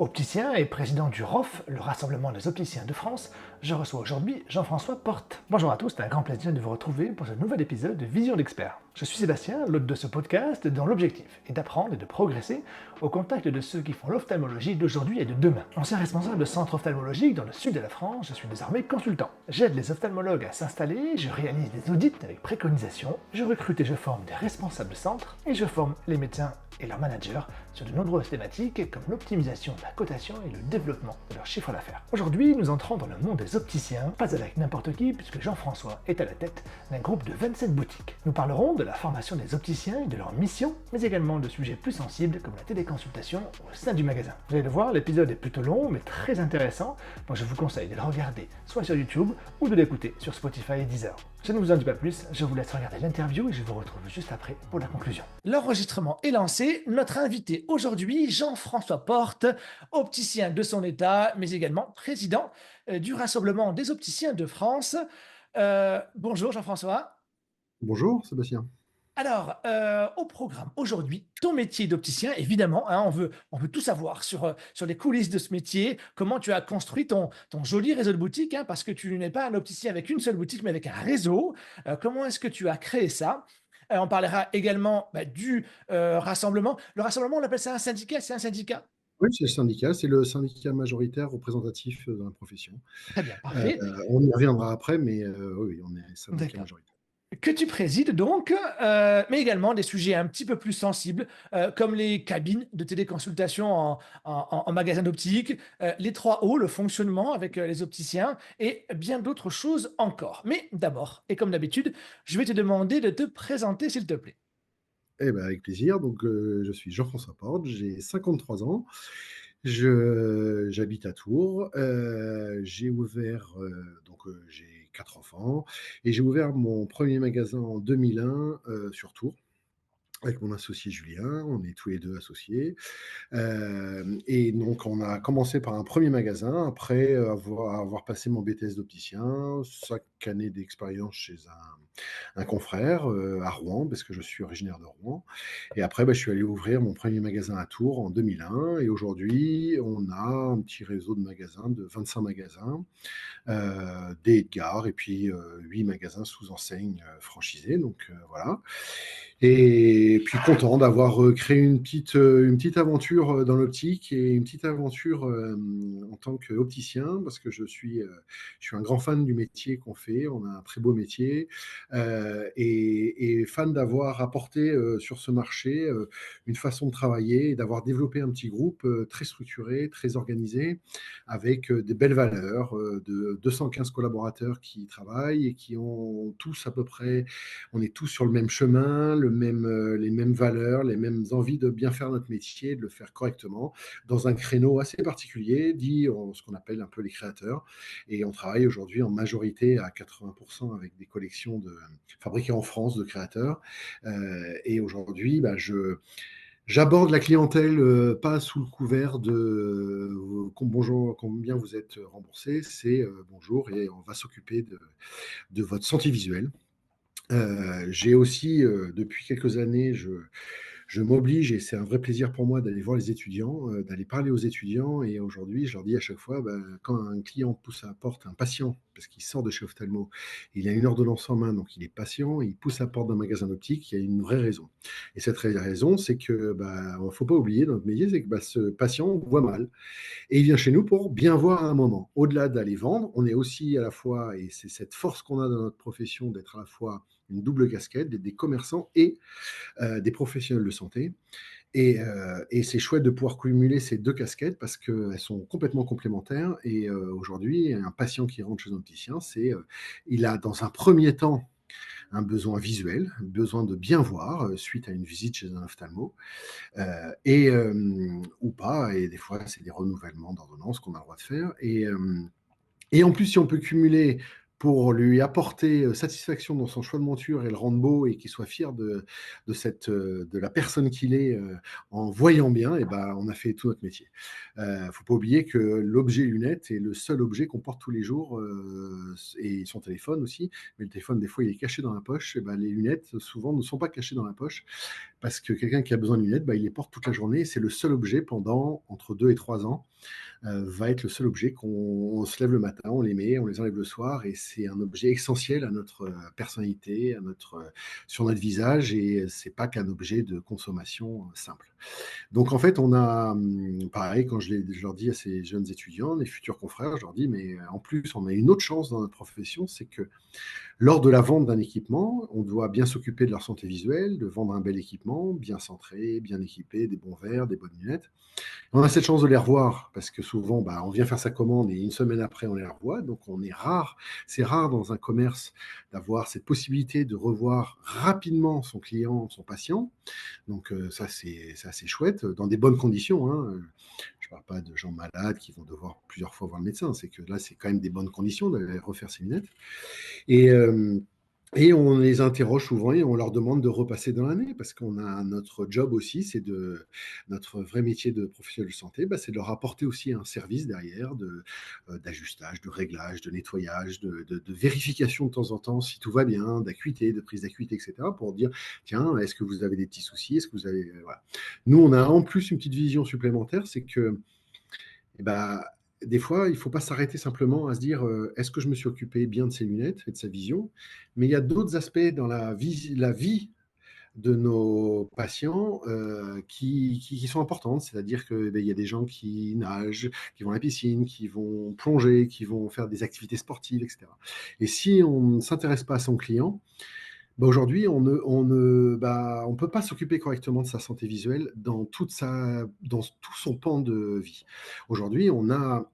Opticien et président du ROF, le Rassemblement des opticiens de France, je reçois aujourd'hui Jean-François Porte. Bonjour à tous, c'est un grand plaisir de vous retrouver pour ce nouvel épisode de Vision d'Expert. Je suis Sébastien, l'hôte de ce podcast, dont l'objectif est d'apprendre et de progresser au contact de ceux qui font l'ophtalmologie d'aujourd'hui et de demain. Ancien responsable de centre ophtalmologique dans le sud de la France, je suis désormais consultant. J'aide les ophtalmologues à s'installer, je réalise des audits avec préconisation, je recrute et je forme des responsables de centre, et je forme les médecins et leurs managers sur de nombreuses thématiques comme l'optimisation de la cotation et le développement de leur chiffre d'affaires. Aujourd'hui, nous entrons dans le monde des opticiens, pas avec n'importe qui puisque Jean-François est à la tête d'un groupe de 27 boutiques. Nous parlerons de la formation des opticiens et de leur mission, mais également de sujets plus sensibles comme la téléconsultation au sein du magasin. Vous allez le voir, l'épisode est plutôt long mais très intéressant, donc je vous conseille de le regarder soit sur YouTube ou de l'écouter sur Spotify et Deezer. Je ne vous en dis pas plus, je vous laisse regarder l'interview et je vous retrouve juste après pour la conclusion. L'enregistrement est lancé, notre invité aujourd'hui, Jean-François Porte, opticien de son état, mais également président du Rassemblement des opticiens de France. Bonjour Jean-François. Bonjour Sébastien. Alors, au programme aujourd'hui, ton métier d'opticien, évidemment, hein, on veut tout savoir sur les coulisses de ce métier, comment tu as construit ton joli réseau de boutiques, hein, parce que tu n'es pas un opticien avec une seule boutique, mais avec un réseau. Comment est-ce que tu as créé ça? On parlera également du rassemblement. Le rassemblement, on appelle ça un syndicat, c'est un syndicat? Oui, c'est le syndicat, c'est le syndicat majoritaire représentatif dans la profession. Très bien, Heu, parfait. on y reviendra après, mais oui, on est syndicat D'accord. majoritaire. Que tu présides donc, mais également des sujets un petit peu plus sensibles, comme les cabines de téléconsultation en magasin d'optique, les 3 O, le fonctionnement avec, les opticiens et bien d'autres choses encore. Mais d'abord et comme d'habitude, je vais te demander de te présenter s'il te plaît. Eh ben, avec plaisir. Donc, je suis Jean-François Porte, j'ai 53 ans. J'habite à Tours. J'ai ouvert, j'ai 4 enfants et j'ai ouvert mon premier magasin en 2001, sur Tours, avec mon associé Julien. On est tous les 2 associés. Et donc, on a commencé par un premier magasin, après avoir passé mon BTS d'opticien, 5 années d'expérience chez un confrère à Rouen, parce que je suis originaire de Rouen. Et après, bah, je suis allé ouvrir mon premier magasin à Tours en 2001. Et aujourd'hui, on a un petit réseau de magasins, de 25 magasins, des Edgar, et puis 8 magasins sous enseigne franchisés. Donc voilà. Et puis content d'avoir créé une petite aventure dans l'optique et une petite aventure en tant qu'opticien, parce que je suis un grand fan du métier qu'on fait. On a un très beau métier et fan d'avoir apporté sur ce marché une façon de travailler et d'avoir développé un petit groupe très structuré, très organisé, avec des belles valeurs, de 215 collaborateurs qui travaillent et qui ont tous à peu près, on est tous sur le même chemin, les mêmes valeurs, les mêmes envies de bien faire notre métier, de le faire correctement, dans un créneau assez particulier, ce qu'on appelle un peu les créateurs. Et on travaille aujourd'hui en majorité à 80% avec des collections fabriquées en France de créateurs. Et aujourd'hui, j'aborde la clientèle pas sous le couvert de bonjour, combien vous êtes remboursé, c'est bonjour et on va s'occuper de votre santé visuelle. J'ai aussi, depuis quelques années, je m'oblige et c'est un vrai plaisir pour moi d'aller voir les étudiants, d'aller parler aux étudiants et aujourd'hui, je leur dis à chaque fois, quand un client pousse à la porte, un patient, parce qu'il sort de chez Ophtalmo, il a une ordonnance en main, donc il est patient et il pousse à la porte d'un magasin d'optique, il y a une vraie raison. Et cette raison, c'est que, faut pas oublier dans notre métier, c'est que, ce patient voit mal et il vient chez nous pour bien voir à un moment. Au-delà d'aller vendre, on est aussi à la fois, et c'est cette force qu'on a dans notre profession, d'être à la fois une double casquette, d'être des commerçants et des professionnels de santé. Et c'est chouette de pouvoir cumuler ces deux casquettes parce qu'elles sont complètement complémentaires. Et aujourd'hui, un patient qui rentre chez un opticien, il a dans un premier temps un besoin visuel, un besoin de bien voir suite à une visite chez un ophtalmo, ou pas. Et des fois, c'est des renouvellements d'ordonnance qu'on a le droit de faire. Et en plus, si on peut cumuler pour lui apporter satisfaction dans son choix de monture et le rendre beau et qu'il soit fier de la personne qu'il est en voyant bien, et ben, on a fait tout notre métier. Faut pas oublier que l'objet lunette est le seul objet qu'on porte tous les jours et son téléphone aussi. Mais le téléphone, des fois, il est caché dans la poche. Et ben, les lunettes, souvent, ne sont pas cachées dans la poche parce que quelqu'un qui a besoin de lunettes, ben, il les porte toute la journée. C'est le seul objet pendant entre 2 et 3 ans va être le seul objet qu'on se lève le matin, on les met, on les enlève le soir, et c'est un objet essentiel à notre personnalité, sur notre visage, et c'est pas qu'un objet de consommation simple. Donc en fait, on a, pareil, quand je leur dis à ces jeunes étudiants, les futurs confrères, je leur dis, mais en plus, on a une autre chance dans notre profession, c'est que lors de la vente d'un équipement, on doit bien s'occuper de leur santé visuelle, de vendre un bel équipement, bien centré, bien équipé, des bons verres, des bonnes lunettes. On a cette chance de les revoir parce que souvent, bah, on vient faire sa commande et une semaine après, on les revoit. Donc, on est rare. C'est rare dans un commerce d'avoir cette possibilité de revoir rapidement son client, son patient. Donc, ça, c'est assez chouette, dans des bonnes conditions, hein. Je ne parle pas de gens malades qui vont devoir plusieurs fois voir le médecin. C'est que là, c'est quand même des bonnes conditions d'aller refaire ses lunettes. Et, et on les interroge souvent et on leur demande de repasser dans l'année parce qu'on a notre job aussi, notre vrai métier de professionnel de santé, bah, c'est de leur apporter aussi un service derrière d'ajustage, de réglage, de nettoyage, de vérification de temps en temps si tout va bien, d'acuité, de prise d'acuité, etc. pour dire, tiens, est-ce que vous avez des petits soucis? Est-ce que vous avez... voilà. Nous, on a en plus une petite vision supplémentaire, c'est que eh ben, des fois, il ne faut pas s'arrêter simplement à se dire est-ce que je me suis occupé bien de ses lunettes et de sa vision. Mais il y a d'autres aspects dans la vie de nos patients qui sont importantes. C'est-à-dire qu'il y a des gens qui nagent, qui vont à la piscine, qui vont plonger, qui vont faire des activités sportives, etc. Et si on ne s'intéresse pas à son client, bah, aujourd'hui, on peut pas s'occuper correctement de sa santé visuelle dans tout son pan de vie. Aujourd'hui, on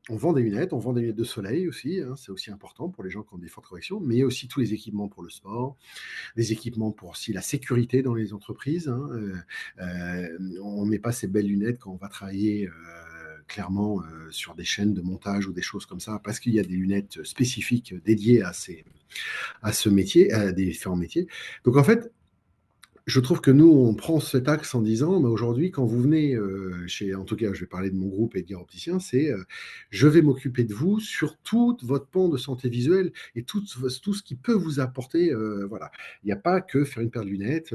vend des lunettes, on vend des lunettes de soleil aussi, hein, c'est aussi important pour les gens qui ont des fortes corrections, mais il y a aussi tous les équipements pour le sport, des équipements pour aussi la sécurité dans les entreprises, hein. On ne met pas ces belles lunettes quand on va travailler clairement sur des chaînes de montage ou des choses comme ça, parce qu'il y a des lunettes spécifiques dédiées à ce métier, à des différents métiers. Donc en fait, je trouve que nous, on prend cet axe en disant, mais aujourd'hui, quand vous venez en tout cas, je vais parler de mon groupe Edgar Opticien, c'est je vais m'occuper de vous sur tout votre pan de santé visuelle et tout ce qui peut vous apporter. Voilà. Il n'y a pas que faire une paire de lunettes,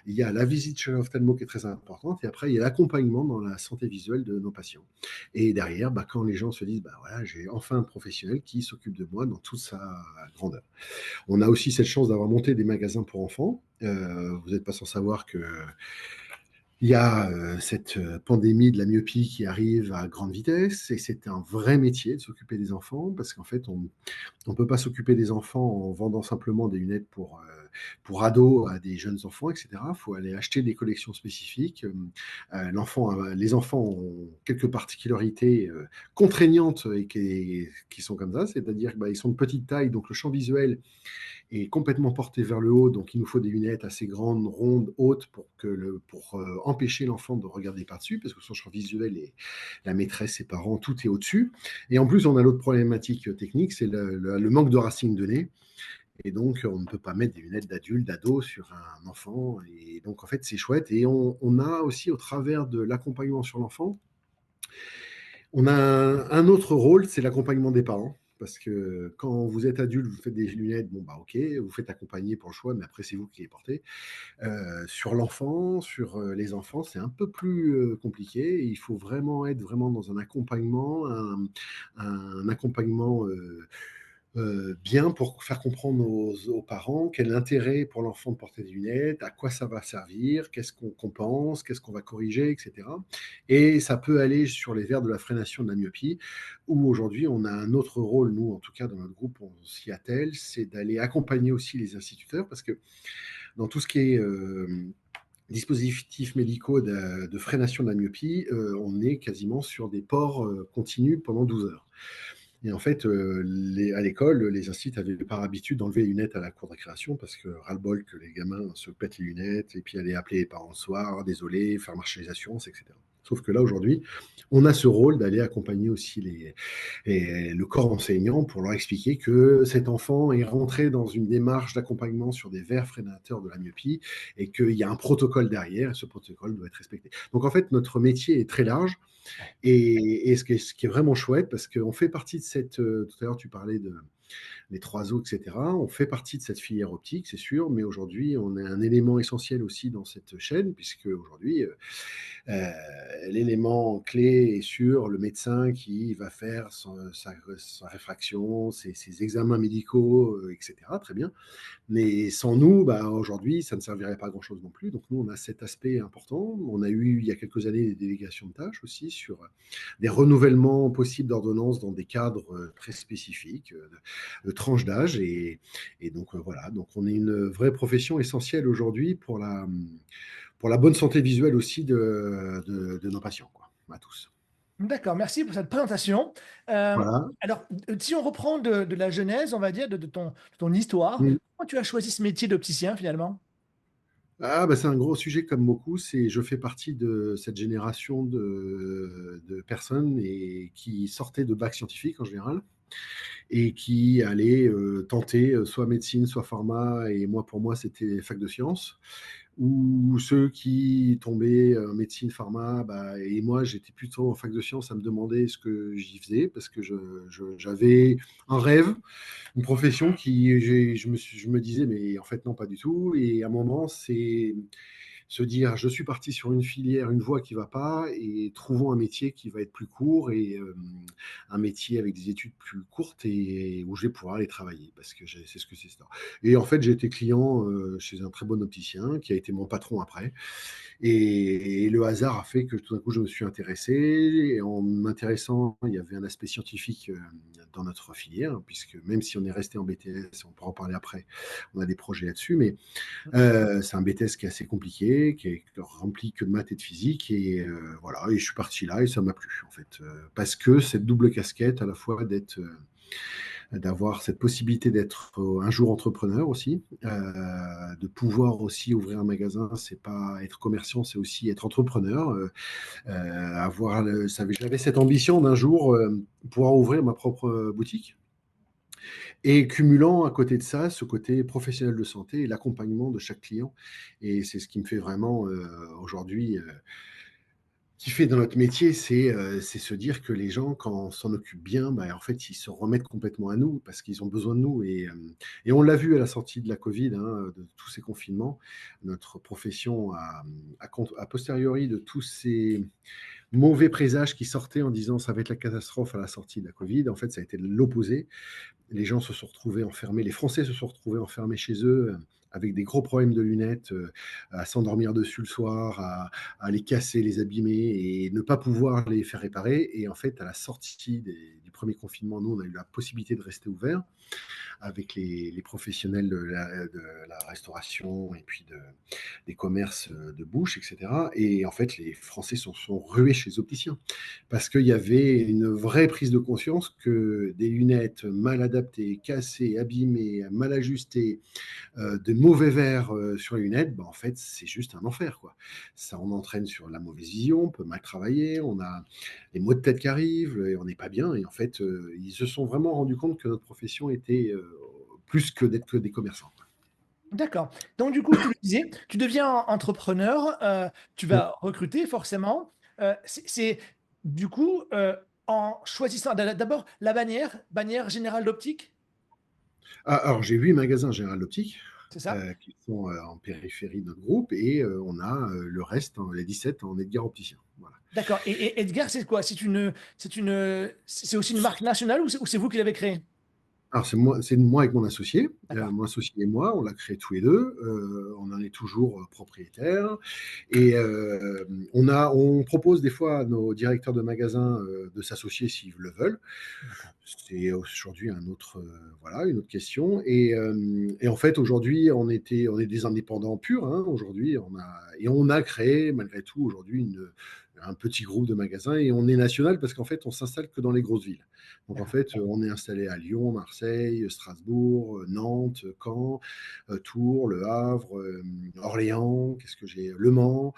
il y a la visite chez l'ophtalmo qui est très importante, et après, il y a l'accompagnement dans la santé visuelle de nos patients. Et derrière, bah, quand les gens se disent, bah, voilà, j'ai enfin un professionnel qui s'occupe de moi dans toute sa grandeur. On a aussi cette chance d'avoir monté des magasins pour enfants. Vous n'êtes pas sans savoir que il y a cette pandémie de la myopie qui arrive à grande vitesse, et c'est un vrai métier de s'occuper des enfants parce qu'en fait, on ne peut pas s'occuper des enfants en vendant simplement des lunettes pour ados à des jeunes enfants, etc. Il faut aller acheter des collections spécifiques. Les enfants ont quelques particularités contraignantes et qui sont comme ça, c'est-à-dire qu'ils sont de petite taille, donc le champ visuel est complètement porté vers le haut, donc il nous faut des lunettes assez grandes, rondes, hautes pour empêcher l'enfant de regarder par-dessus, parce que son champ visuel est la maîtresse, ses parents, tout est au-dessus. Et en plus, on a l'autre problématique technique, c'est le manque de racines de nez. Et donc, on ne peut pas mettre des lunettes d'adulte, d'ado sur un enfant. Et donc, en fait, c'est chouette. Et on a aussi, au travers de l'accompagnement sur l'enfant, on a un autre rôle, c'est l'accompagnement des parents. Parce que quand vous êtes adulte, vous faites des lunettes, bon bah ok, vous faites accompagner pour le choix, mais après c'est vous qui les portez. Sur l'enfant, sur les enfants, c'est un peu plus compliqué. Il faut vraiment être vraiment dans un accompagnement, un accompagnement bien pour faire comprendre aux parents quel est l'intérêt pour l'enfant de porter des lunettes, à quoi ça va servir, qu'est-ce qu'on compense, qu'est-ce qu'on va corriger, etc. Et ça peut aller sur les vers de la freination de la myopie, où aujourd'hui on a un autre rôle, nous en tout cas dans notre groupe, on s'y attelle, c'est d'aller accompagner aussi les instituteurs, parce que dans tout ce qui est dispositifs médicaux de freination de la myopie, on est quasiment sur des ports continus pendant 12 heures. Et en fait, à l'école, les instituts avaient par habitude d'enlever les lunettes à la cour de récréation parce que ras-le-bol que les gamins se pètent les lunettes et puis aller appeler les parents le soir, désolé, faire marcher les assurances, etc. Sauf que là, aujourd'hui, on a ce rôle d'aller accompagner aussi le corps enseignant pour leur expliquer que cet enfant est rentré dans une démarche d'accompagnement sur des vers freinateurs de la myopie et qu'il y a un protocole derrière et ce protocole doit être respecté. Donc en fait, notre métier est très large Ouais. et ce qui est vraiment chouette parce qu'on fait partie de cette... tout à l'heure, tu parlais de les 3 os, etc. On fait partie de cette filière optique, c'est sûr, mais aujourd'hui, on est un élément essentiel aussi dans cette chaîne, puisque aujourd'hui, l'élément clé est sur le médecin qui va faire sa réfraction, ses examens médicaux, etc. Très bien. Mais sans nous, bah, aujourd'hui, ça ne servirait pas à grand-chose non plus. Donc nous, on a cet aspect important. On a eu, il y a quelques années, des délégations de tâches aussi sur des renouvellements possibles d'ordonnances dans des cadres très spécifiques, de tranches d'âge. Et donc voilà, donc on est une vraie profession essentielle aujourd'hui pour la bonne santé visuelle aussi de nos patients, quoi, à tous. D'accord, merci pour cette présentation. Hem, Voilà. alors, si on reprend de la genèse, on va dire, de ton histoire, Mm. pourquoi tu as choisi ce métier d'opticien finalement? Ah, bah, c'est un gros sujet comme beaucoup. Je fais partie de cette génération de personnes qui sortaient de bac scientifique en général et qui allaient tenter soit médecine, soit pharma. Et moi, pour moi, c'était fac de sciences. Ou ceux qui tombaient en médecine, pharma, bah, et moi j'étais plutôt en fac de sciences à me demander ce que j'y faisais, parce que j'avais un rêve, une profession je me disais, mais en fait non, pas du tout. Et à un moment, c'est se dire, je suis parti sur une filière, une voie qui va pas, et trouvons un métier qui va être plus court, et un métier avec des études plus courtes et où je vais pouvoir aller travailler, parce que c'est ce que c'est ça. Et en fait, j'ai été client chez un très bon opticien qui a été mon patron après. Et le hasard a fait que tout d'un coup, je me suis intéressé. Et en m'intéressant, il y avait un aspect scientifique dans notre filière, puisque même si on est resté en BTS, on pourra en parler après, on a des projets là-dessus. Mais c'est un BTS qui est assez compliqué, qui est rempli que de maths et de physique. Et voilà, et je suis parti là et ça m'a plu, en fait. Parce que cette double casquette, à la fois d'avoir cette possibilité d'être un jour entrepreneur aussi, de pouvoir aussi ouvrir un magasin, c'est pas être commerçant, c'est aussi être entrepreneur, j'avais cette ambition d'un jour pouvoir ouvrir ma propre boutique et cumulant à côté de ça ce côté professionnel de santé et l'accompagnement de chaque client. Et c'est ce qui me fait vraiment aujourd'hui kiffer dans notre métier, c'est se dire que les gens, quand on s'en occupe bien, bah, en fait, ils se remettent complètement à nous parce qu'ils ont besoin de nous. Et on l'a vu à la sortie de la Covid, hein, de tous ces confinements, notre profession a posteriori de tous ces mauvais présages qui sortaient en disant ça va être la catastrophe à la sortie de la Covid. En fait, ça a été l'opposé. Les gens se sont retrouvés enfermés, les Français se sont retrouvés enfermés chez eux avec des gros problèmes de lunettes, à s'endormir dessus le soir, à les casser, les abîmer et ne pas pouvoir les faire réparer. Et en fait, à la sortie du premier confinement, nous, on a eu la possibilité de rester ouverts avec les professionnels de la restauration et puis des commerces de bouche, etc. Et en fait, les Français sont rués chez les opticiens parce qu'il y avait une vraie prise de conscience que des lunettes mal adaptées, cassées, abîmées, mal ajustées, de mauvais verres sur les lunettes, bah, en fait, c'est juste un enfer, quoi. Ça, on entraîne sur la mauvaise vision, on peut mal travailler, on a les maux de tête qui arrivent et on n'est pas bien. Et en fait, ils se sont vraiment rendus compte que notre profession était plus que d'être que des commerçants. D'accord. Donc du coup, tu le disais, tu deviens entrepreneur, tu Mm. vas recruter forcément. C'est du coup, en choisissant d'abord la bannière Générale d'Optique, Ah, alors, j'ai 8 magasins Général d'Optique c'est ça? qui sont en périphérie de notre groupe et on a le reste, les 17 en Edgar Opticien. Voilà. D'accord, et Edgar, c'est quoi? C'est aussi une marque nationale ou c'est vous qui l'avez créée? Alors, c'est moi avec mon associé. D'accord. Mon associé et moi, on l'a créé tous les deux. On en est toujours propriétaires. Et on propose des fois à nos directeurs de magasins de s'associer s'ils le veulent. D'accord. C'est aujourd'hui voilà, une autre question. Et en fait, aujourd'hui, on est des indépendants purs, hein. Aujourd'hui, on a créé malgré tout aujourd'hui un petit groupe de magasins et on est national parce qu'en fait, on s'installe que dans les grosses villes. Donc en D'accord. fait, on est installé à Lyon, Marseille, Strasbourg, Nantes, Caen, Tours, Le Havre, Orléans, qu'est-ce que j'ai? Le Mans,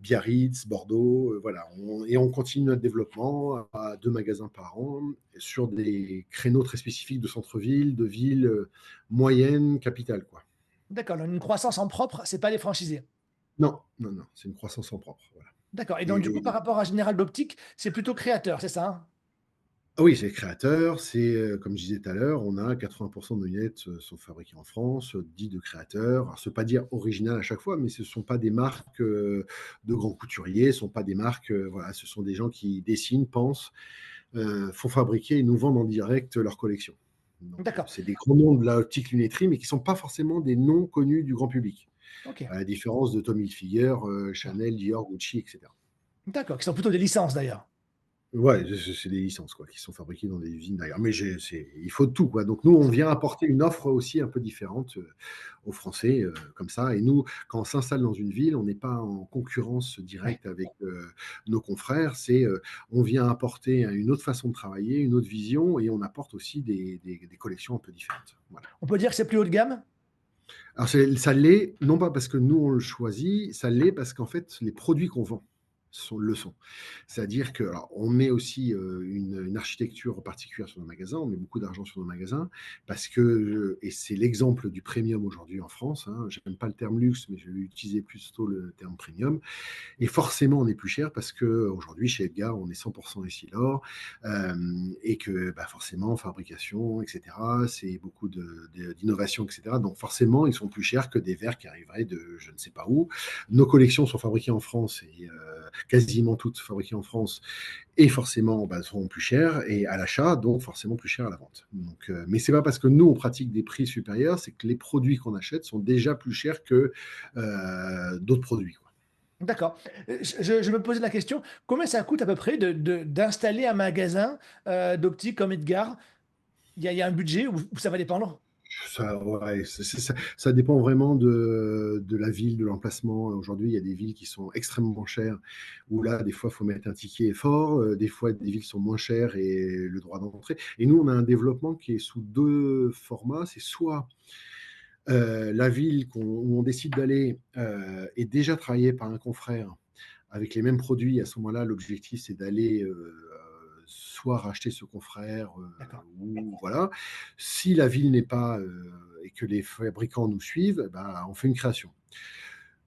Biarritz, Bordeaux, voilà. Et on continue notre développement à 2 magasins par an sur des créneaux très spécifiques de centre-ville, de villes moyennes, capitales, quoi. D'accord, donc une croissance en propre, c'est pas les franchisés. Non, non, non, c'est une croissance en propre, voilà. D'accord et donc du coup, par Et rapport à Général d'Optique, c'est plutôt créateur, c'est ça, hein? ah oui, c'est créateur, c'est, comme je disais tout à l'heure, on a 80 de nos lunettes, sont fabriquées en France, dits de créateurs. Alors ça veut pas dire original à chaque fois, mais ce sont pas des marques, de grands couturiers, ce sont pas des marques, voilà, ce sont des gens qui dessinent, pensent, font fabriquer et nous vendent en direct leur collection. Donc, D'accord, c'est des grands noms de la optique lunetterie, mais qui sont pas forcément des noms connus du grand public. OK. À la différence de Tommy Hilfiger, Ouais. Chanel, Dior, Gucci, et cetera. D'accord, qui sont plutôt des licences d'ailleurs? Ouais, c'est des licences quoi, qui sont fabriquées dans des usines derrière. Mais il faut de tout quoi. Donc nous, on vient apporter une offre aussi un peu différente, aux Français, comme ça. Et nous, quand on s'installe dans une ville, on n'est pas en concurrence Ouais. directe avec, nos confrères. On vient apporter une autre façon de travailler, une autre vision et on apporte aussi des collections un peu différentes. Voilà. On peut dire que c'est plus haut de gamme? Alors ça l'est, non pas parce que nous on le choisit, ça l'est parce qu'en fait les produits qu'on vend le sont. C'est-à-dire que alors on met aussi, une architecture particulière sur nos magasins, on met beaucoup d'argent sur nos magasins parce que, et c'est l'exemple du premium aujourd'hui en France, hein, j'aime pas le terme luxe, mais je vais utiliser plutôt le terme premium. Et forcément, on est plus cher parce qu'aujourd'hui, chez Edgar, on est 100% Essilor, et que bah, forcément, fabrication, etc., c'est beaucoup d'innovation, etc. Donc forcément, ils sont plus chers que des verres qui arriveraient de je ne sais pas où. Nos collections sont fabriquées en France et quasiment toutes fabriquées en France et forcément bah, seront plus chères et à l'achat, donc forcément plus chères à la vente. Donc, mais c'est pas parce que nous on pratique des prix supérieurs, c'est que les produits qu'on achète sont déjà plus chers que d'autres produits, quoi. D'accord. Je me posais la question, combien ça coûte à peu près d'installer un magasin, d'optique comme Edgar? Il y a un budget ou ça va dépendre? Ça, ouais, ça dépend vraiment de la ville, de l'emplacement. Aujourd'hui, il y a des villes qui sont extrêmement chères, où là, des fois, il faut mettre un ticket fort. Des fois, des villes sont moins chères et le droit d'entrée. Et nous, on a un développement qui est sous deux formats. C'est soit la ville où on décide d'aller est déjà travaillée par un confrère avec les mêmes produits. À ce moment-là, l'objectif, c'est d'aller soit racheter ce confrère D'accord. ou voilà. Si la ville n'est pas et que les fabricants nous suivent, bah, on fait une création.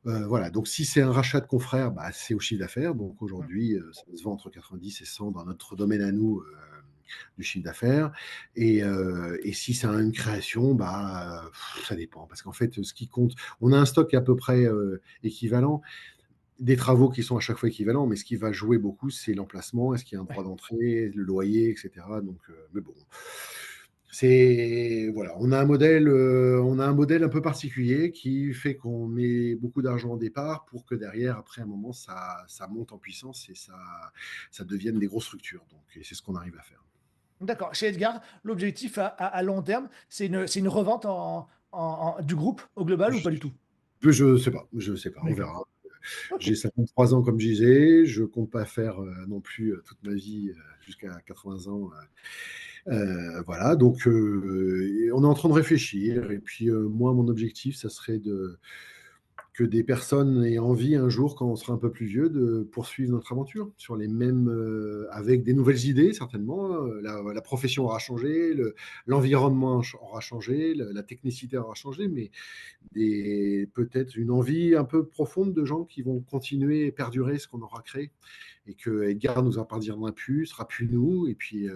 Voilà, donc si c'est un rachat de confrères, bah, c'est au chiffre d'affaires. Donc Mmh. aujourd'hui, ça se vend entre 90 et 100 dans notre domaine à nous, du chiffre d'affaires. Et si c'est une création, bah, ça dépend. Parce qu'en fait, ce qui compte, on a un stock à peu près équivalent, des travaux qui sont à chaque fois équivalents, mais ce qui va jouer beaucoup, c'est l'emplacement. Est-ce qu'il y a un droit Ouais. d'entrée, le loyer, etc. Donc, mais bon, c'est voilà, on a un modèle un peu particulier qui fait qu'on met beaucoup d'argent au départ pour que derrière, après un moment, ça monte en puissance et ça devienne des grosses structures. Donc, et c'est ce qu'on arrive à faire. D'accord. Chez Edgar, l'objectif à long terme, c'est une revente du groupe au global ou pas du tout? Je sais pas, on D'accord. verra. OK. J'ai 53 ans comme je disais, je compte pas faire non plus toute ma vie jusqu'à 80 ans. Voilà, donc on est en train de réfléchir. Et puis moi, mon objectif, ça serait que des personnes aient envie un jour, quand on sera un peu plus vieux, de poursuivre notre aventure sur les mêmes, avec des nouvelles idées certainement. La profession aura changé, l'environnement aura changé, la technicité aura changé, mais peut-être une envie un peu profonde de gens qui vont continuer et perdurer ce qu'on aura créé et que Edgar nous appartiendra plus, sera plus nous. Et puis,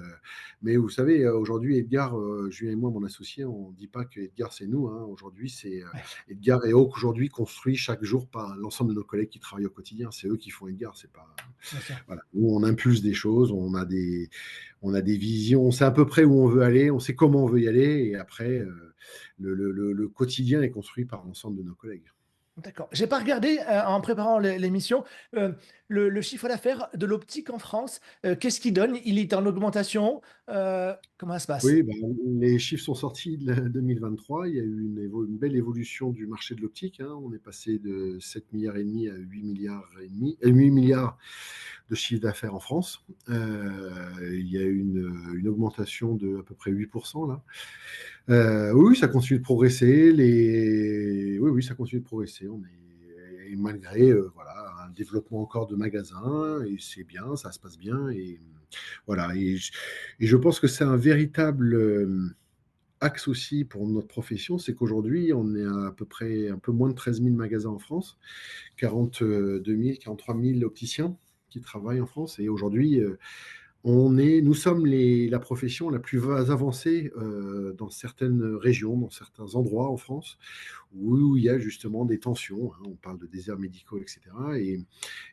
mais vous savez, aujourd'hui, Edgar, Julien et moi, mon associé, on ne dit pas que Edgar c'est nous, hein. Aujourd'hui, c'est Ouais, Edgar et Hawk aujourd'hui construit chaque jour par l'ensemble de nos collègues qui travaillent au quotidien. C'est eux qui font Edgar, c'est pas. bien sûr. Voilà. Nous, on impulse des choses, on a des visions, on sait à peu près où on veut aller, on sait comment on veut y aller, et après, le quotidien est construit par l'ensemble de nos collègues. D'accord. J'ai pas regardé, en préparant l'émission, heu, le chiffre d'affaires de l'optique en France, qu'est-ce qu'il donne? Il est en augmentation? Comment ça se passe? Oui, bah, les chiffres sont sortis de la 2023. Il y a eu une belle évolution du marché de l'optique, hein. On est passé de 7,5 milliards à 8 milliards de chiffre d'affaires en France. Il y a eu une augmentation de à peu près 8% là. Oui, oui, ça continue de progresser. Oui, oui, ça continue de progresser. Et malgré voilà, un développement encore de magasins, et c'est bien, ça se passe bien. Et voilà. Et je pense que c'est un véritable axe aussi pour notre profession, c'est qu'aujourd'hui, on est à peu près un peu moins de 13 000 magasins en France, 42 000, 43 000 opticiens qui travaillent en France. Et aujourd'hui, nous sommes la profession la plus avancée dans certaines régions, dans certains endroits en France, où il y a justement des tensions, hein. On parle de déserts médicaux, etc.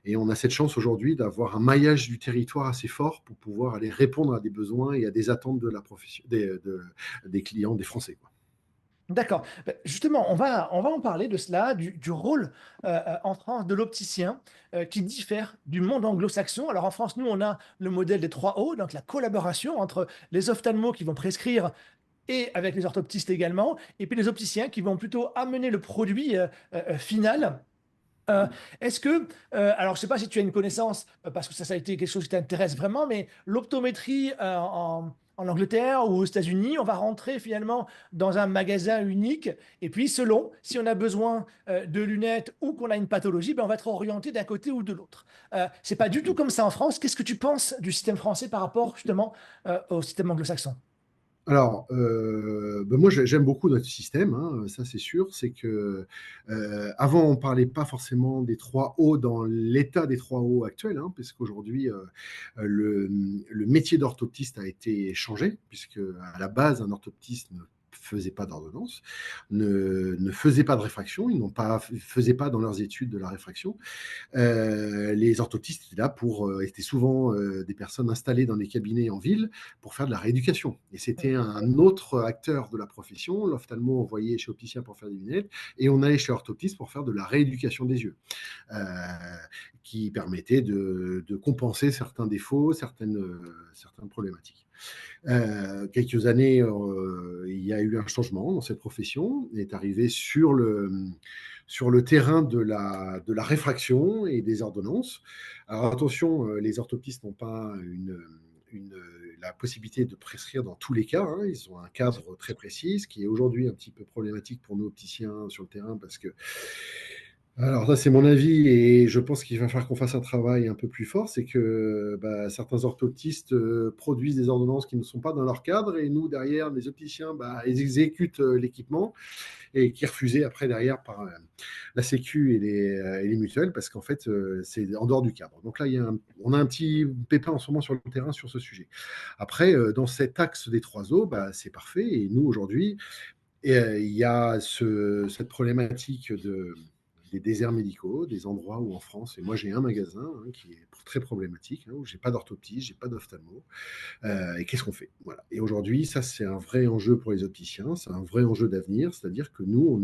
Et on a cette chance aujourd'hui d'avoir un maillage du territoire assez fort pour pouvoir aller répondre à des besoins et à des attentes de la profession, des clients, des Français, quoi. D'accord. Justement, on va en parler de cela, du rôle, en France de l'opticien, qui diffère du monde anglo-saxon. Alors en France, nous, on a le modèle des 3 O, donc la collaboration entre les ophtalmos qui vont prescrire et avec les orthoptistes également, et puis les opticiens qui vont plutôt amener le produit, final. Heu, est-ce que, alors je ne sais pas si tu as une connaissance, parce que ça a été quelque chose qui t'intéresse vraiment, mais l'optométrie, en Angleterre ou aux États-Unis, on va rentrer finalement dans un magasin unique et puis selon si on a besoin, de lunettes ou qu'on a une pathologie, ben, on va être orienté d'un côté ou de l'autre. C'est pas du tout comme ça en France. Qu'est-ce que tu penses du système français par rapport justement, au système anglo-saxon? Alors, bah, moi, j'aime beaucoup notre système, hein, ça c'est sûr. C'est que avant, on parlait pas forcément des 3 O dans l'état des 3 O actuels, hein, parce qu'aujourd'hui, le, le métier d'orthoptiste a été changé, puisque à la base, un orthoptiste ne faisait pas d'ordonnance, ne faisait pas de réfraction, ils n'ont pas, faisaient pas dans leurs études de la réfraction. Les orthoptistes étaient là étaient souvent des personnes installées dans des cabinets en ville pour faire de la rééducation. Et c'était un autre acteur de la profession. L'ophtalmo envoyait chez opticien pour faire des lunettes et on allait chez l'orthoptiste pour faire de la rééducation des yeux, euh, qui permettait de compenser certains défauts, certaines problématiques. Quelques années, il y a eu un changement dans cette profession. Il est arrivé sur le terrain de la réfraction et des ordonnances. Alors attention, les orthoptistes n'ont pas une, la possibilité de prescrire dans tous les cas, hein. Ils ont un cadre très précis, ce qui est aujourd'hui un petit peu problématique pour nos opticiens sur le terrain parce que alors ça, c'est mon avis et je pense qu'il va falloir qu'on fasse un travail un peu plus fort. C'est que bah, certains orthoptistes produisent des ordonnances qui ne sont pas dans leur cadre et nous, derrière, les opticiens, bah, ils exécutent l'équipement et qui est refusé après derrière par la Sécu et les mutuelles parce qu'en fait, c'est en dehors du cadre. Donc là, on a un petit pépin en ce moment sur le terrain sur ce sujet. Après, dans cet axe des 3 O, bah, c'est parfait. Et nous, aujourd'hui, il y a cette problématique des déserts médicaux, des endroits où en France, et moi j'ai un magasin hein, qui est très problématique, hein, où j'ai pas d'orthoptie, j'ai pas d'ophtalmo, et qu'est-ce qu'on fait? Voilà. Et aujourd'hui, ça c'est un vrai enjeu pour les opticiens, c'est un vrai enjeu d'avenir, c'est-à-dire que nous,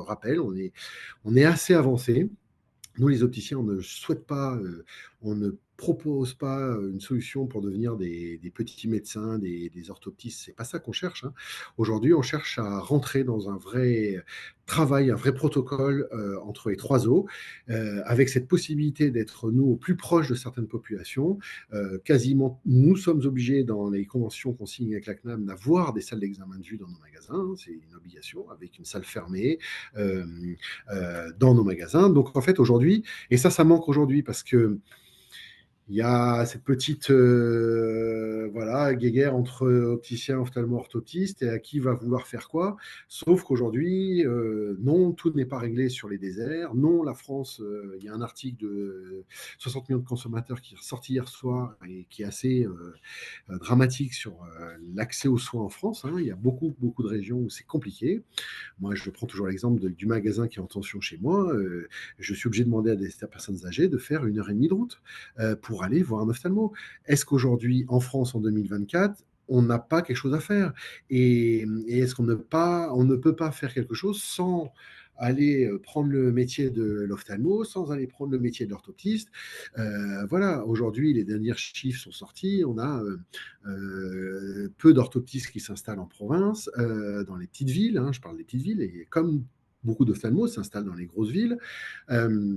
rappelle, on est assez avancé. Nous, les opticiens, on ne souhaite pas, on ne propose pas une solution pour devenir des petits médecins, des orthoptistes. C'est pas ça qu'on cherche, hein. Aujourd'hui, on cherche à rentrer dans un vrai travail, un vrai protocole entre les 3 O, avec cette possibilité d'être, nous, au plus proche de certaines populations. Quasiment, nous sommes obligés, dans les conventions qu'on signe avec la CNAM, d'avoir des salles d'examen de vue dans nos magasins, hein. C'est une obligation, avec une salle fermée. Euh, dans nos magasins. Donc en fait aujourd'hui, et ça manque aujourd'hui parce que il y a cette petite voilà, guéguerre entre opticien, ophtalmo-orthoptiste et à qui va vouloir faire quoi. Sauf qu'aujourd'hui, non, tout n'est pas réglé sur les déserts. Non, la France, il y a un article de 60 millions de consommateurs qui est ressorti hier soir et qui est assez dramatique sur l'accès aux soins en France, hein. Il y a beaucoup, beaucoup de régions où c'est compliqué. Moi, je prends toujours l'exemple du magasin qui est en tension chez moi. Je suis obligé de demander à des personnes âgées de faire 1 heure et demie de route pour aller voir un ophtalmo. Est-ce qu'aujourd'hui, en France, en 2024, on n'a pas quelque chose à faire et est-ce on ne peut pas faire quelque chose sans aller prendre le métier de l'ophtalmo, sans aller prendre le métier de l'orthoptiste. Voilà, aujourd'hui, les derniers chiffres sont sortis. On a peu d'orthoptistes qui s'installent en province, dans les petites villes, hein, je parle des petites villes, et comme beaucoup d'ophtalmos s'installent dans les grosses villes, euh,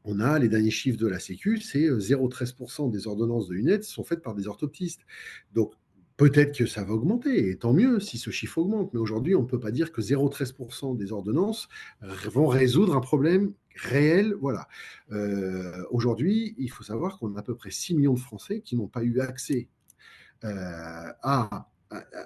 on a les derniers chiffres de la Sécu, c'est 0,13% des ordonnances de lunettes sont faites par des orthoptistes. Donc, peut-être que ça va augmenter, et tant mieux si ce chiffre augmente. Mais aujourd'hui, on ne peut pas dire que 0,13% des ordonnances vont résoudre un problème réel. Voilà. Aujourd'hui, il faut savoir qu'on a à peu près 6 millions de Français qui n'ont pas eu accès à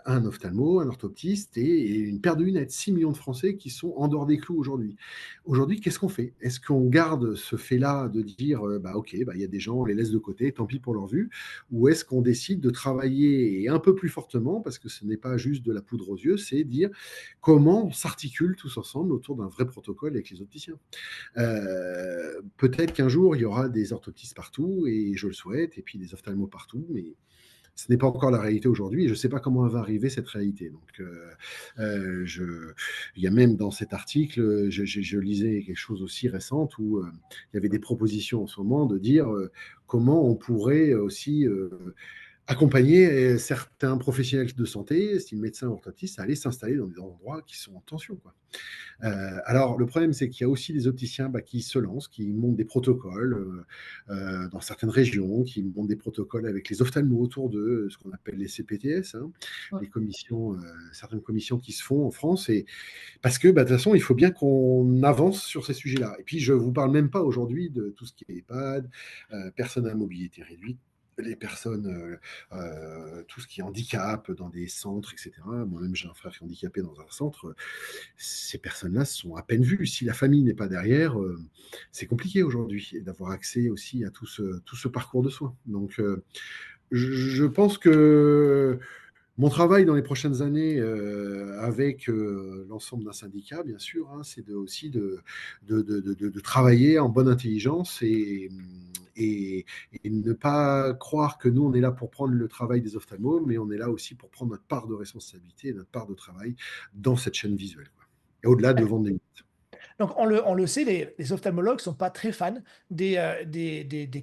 un ophtalmo, un orthoptiste et une paire de lunettes. 6 millions de Français qui sont en dehors des clous aujourd'hui. Aujourd'hui, qu'est-ce qu'on fait? Est-ce qu'on garde ce fait-là de dire, OK, il y a des gens, on les laisse de côté, tant pis pour leur vue, ou est-ce qu'on décide de travailler un peu plus fortement, parce que ce n'est pas juste de la poudre aux yeux, c'est dire comment on s'articule tous ensemble autour d'un vrai protocole avec les opticiens. Peut-être qu'un jour, il y aura des orthoptistes partout, et je le souhaite, et puis des ophtalmos partout, mais ce n'est pas encore la réalité aujourd'hui, et je ne sais pas comment va arriver cette réalité. Donc, il y a même dans cet article, je lisais quelque chose aussi récent où il y avait des propositions en ce moment de dire comment on pourrait aussi accompagner certains professionnels de santé, style médecins ou orthoptistes, à aller s'installer dans des endroits qui sont en tension, quoi. Alors, le problème, c'est qu'il y a aussi des opticiens qui se lancent, qui montent des protocoles dans certaines régions, qui montent des protocoles avec les ophtalmos autour d'eux, ce qu'on appelle les CPTS, hein, les commissions, certaines commissions qui se font en France. Et parce que, de toute façon, il faut bien qu'on avance sur ces sujets-là. Et puis, je ne vous parle même pas aujourd'hui de tout ce qui est EHPAD, personnes à mobilité réduite, les personnes, tout ce qui est handicap dans des centres, etc. Moi-même, j'ai un frère qui est handicapé dans un centre. Ces personnes-là sont à peine vues. Si la famille n'est pas derrière, c'est compliqué aujourd'hui d'avoir accès aussi à tout ce parcours de soins. Donc, je pense que mon travail dans les prochaines années, avec l'ensemble d'un syndicat, bien sûr, hein, c'est aussi de travailler en bonne intelligence et, et ne pas croire que nous, on est là pour prendre le travail des ophtalmos, mais on est là aussi pour prendre notre part de responsabilité et notre part de travail dans cette chaîne visuelle, quoi. Et au-delà de vendre des lunettes. Donc, on le sait, les ophtalmologues ne sont pas très fans des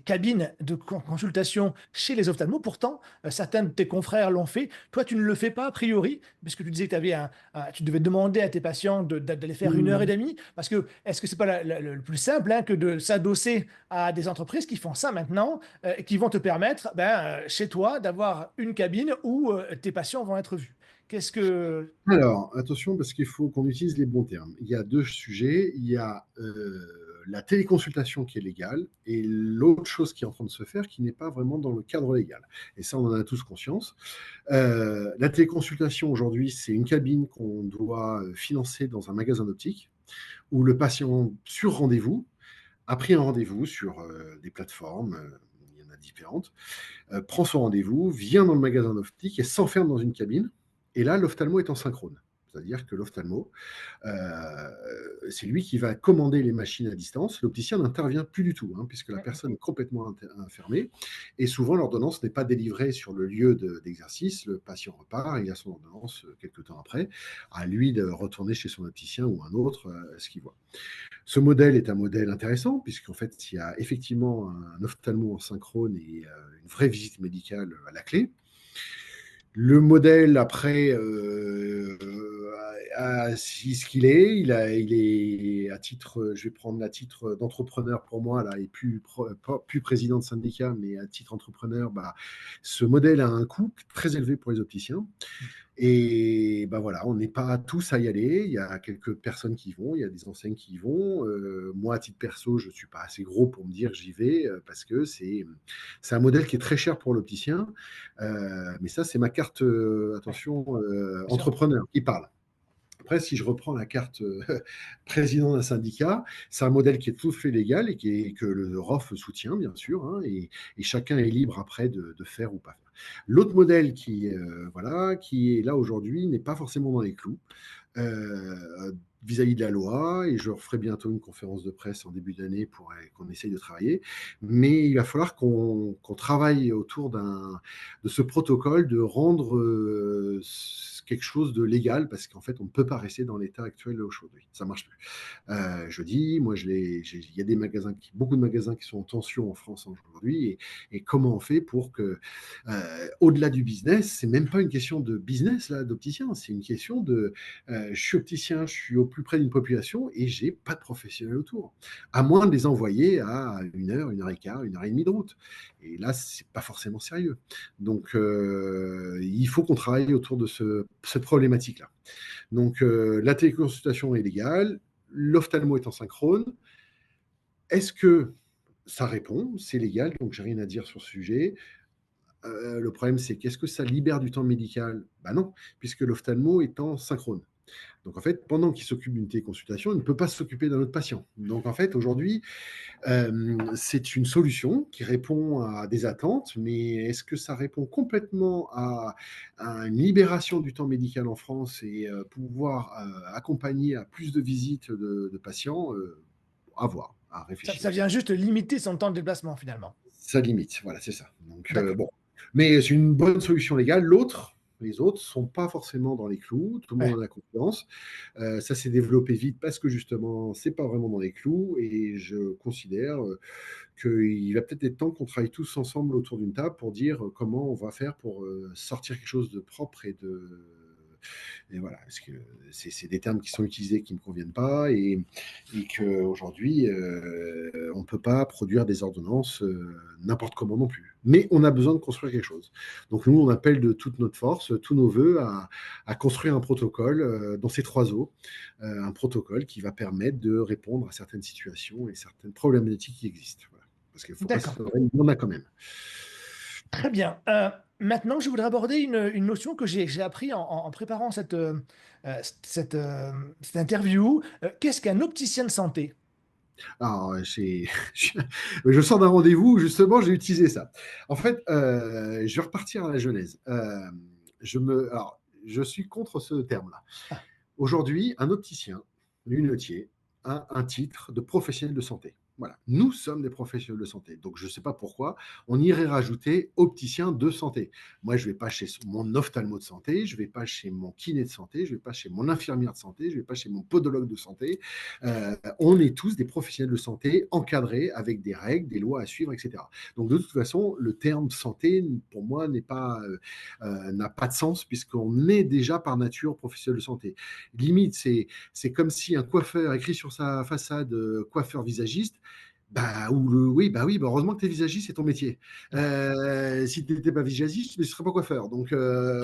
cabines de consultation chez les ophtalmos. Pourtant, certains de tes confrères l'ont fait. Toi, tu ne le fais pas a priori, parce que tu disais que tu devais demander à tes patients d'aller faire 1 heure et demie. Parce que, est-ce que c'est pas le plus simple, hein, que de s'adosser à des entreprises qui font ça maintenant, et qui vont te permettre, chez toi, d'avoir une cabine où tes patients vont être vus? Qu'est-ce que... Alors, attention, parce qu'il faut qu'on utilise les bons termes. Il y a deux sujets. Il y a la téléconsultation qui est légale et l'autre chose qui est en train de se faire qui n'est pas vraiment dans le cadre légal. Et ça, on en a tous conscience. La téléconsultation, aujourd'hui, c'est une cabine qu'on doit financer dans un magasin d'optique où le patient, sur rendez-vous, a pris un rendez-vous sur des plateformes, il y en a différentes, prend son rendez-vous, vient dans le magasin d'optique et s'enferme dans une cabine. Et là, l'ophtalmo est en synchrone. C'est-à-dire que l'ophtalmo, c'est lui qui va commander les machines à distance. L'opticien n'intervient plus du tout, hein, puisque la personne est complètement enfermée. Et souvent, l'ordonnance n'est pas délivrée sur le lieu d'exercice. Le patient repart et il a son ordonnance quelques temps après. À lui de retourner chez son opticien ou un autre, ce qu'il voit. Ce modèle est un modèle intéressant, puisqu'en fait, il y a effectivement un ophtalmo en synchrone et une vraie visite médicale à la clé. Le modèle, après, ce qu'il est, il est à titre, je vais prendre à titre d'entrepreneur pour moi, là, et plus président de syndicat, mais à titre entrepreneur, ce modèle a un coût très élevé pour les opticiens. Et voilà, on n'est pas tous à y aller. Il y a quelques personnes qui y vont, il y a des enseignes qui y vont. Moi, à titre perso, je ne suis pas assez gros pour me dire j'y vais parce que c'est un modèle qui est très cher pour l'opticien. Mais ça, c'est ma carte, Ouais, attention, bien sûr. entrepreneur qui parle. Après, si je reprends la carte président d'un syndicat, c'est un modèle qui est tout fait légal et que le ROF soutient, bien sûr, hein, et chacun est libre après de faire ou pas faire. L'autre modèle qui est là aujourd'hui n'est pas forcément dans les clous. vis-à-vis de la loi, et je referai bientôt une conférence de presse en début d'année pour qu'on essaye de travailler. Mais il va falloir qu'on travaille autour de ce protocole, de rendre quelque chose de légal, parce qu'en fait, on ne peut pas rester dans l'état actuel aujourd'hui. Ça ne marche plus. Je dis, moi, il y a beaucoup de magasins qui sont en tension en France aujourd'hui, et comment on fait pour que, au-delà du business, c'est même pas une question de business là, d'opticien, c'est une question de, je suis opticien, je suis au plus près d'une population et j'ai pas de professionnels autour, à moins de les envoyer à 1 heure, 1 heure et quart, 1 heure et demie de route. Et là, c'est pas forcément sérieux. Donc, il faut qu'on travaille autour de cette problématique-là. Donc, la téléconsultation est légale, l'ophtalmo est en synchrone. Est-ce que ça répond? C'est légal, donc j'ai rien à dire sur ce sujet. Le problème, c'est qu'est-ce que ça libère du temps médical? Ben non, puisque l'ophtalmo est en synchrone. Donc en fait, pendant qu'il s'occupe d'une téléconsultation, il ne peut pas s'occuper d'un autre patient. Donc en fait, aujourd'hui, c'est une solution qui répond à des attentes, mais est-ce que ça répond complètement à une libération du temps médical en France et pouvoir accompagner à plus de visites de patients? À voir, à Ça réfléchir. vient juste limiter son temps de déplacement, finalement. Ça limite, voilà, c'est ça. Donc, D'accord. bon. Mais c'est une bonne solution légale. Les autres ne sont pas forcément dans les clous. Tout le monde Ouais. en a confiance. Ça s'est développé vite parce que justement, c'est pas vraiment dans les clous. Et je considère qu'il va peut-être être temps qu'on travaille tous ensemble autour d'une table pour dire comment on va faire pour sortir quelque chose de propre et voilà, parce que c'est des termes qui sont utilisés qui ne me conviennent pas, et qu'aujourd'hui, on ne peut pas produire des ordonnances n'importe comment non plus. Mais on a besoin de construire quelque chose. Donc nous, on appelle de toute notre force, tous nos voeux, à construire un protocole dans ces 3 eaux, un protocole qui va permettre de répondre à certaines situations et certaines problématiques qui existent. Voilà. Parce qu'il ne faut pas se D'accord. leurrer, il y en a quand même. Très bien. Maintenant, je voudrais aborder une notion que j'ai appris en préparant cette interview. Qu'est-ce qu'un opticien de santé? Alors, je sors d'un rendez-vous où justement j'ai utilisé ça. En fait, je vais repartir à la genèse. Alors, je suis contre ce terme-là. Ah, Aujourd'hui, un opticien, lunetier, a un titre de professionnel de santé. Voilà, nous sommes des professionnels de santé. Donc, je ne sais pas pourquoi on irait rajouter opticien de santé. Moi, je ne vais pas chez mon ophtalmo de santé, je ne vais pas chez mon kiné de santé, je ne vais pas chez mon infirmière de santé, je ne vais pas chez mon podologue de santé. On est tous des professionnels de santé encadrés avec des règles, des lois à suivre, etc. Donc, de toute façon, le terme santé, pour moi, n'a pas de sens puisqu'on est déjà par nature professionnel de santé. Limite, c'est comme si un coiffeur écrit sur sa façade coiffeur visagiste. Oui, heureusement que tu es visagiste, c'est ton métier. ouais. Si tu n'étais pas visagiste, tu ne serais pas coiffeur. Donc,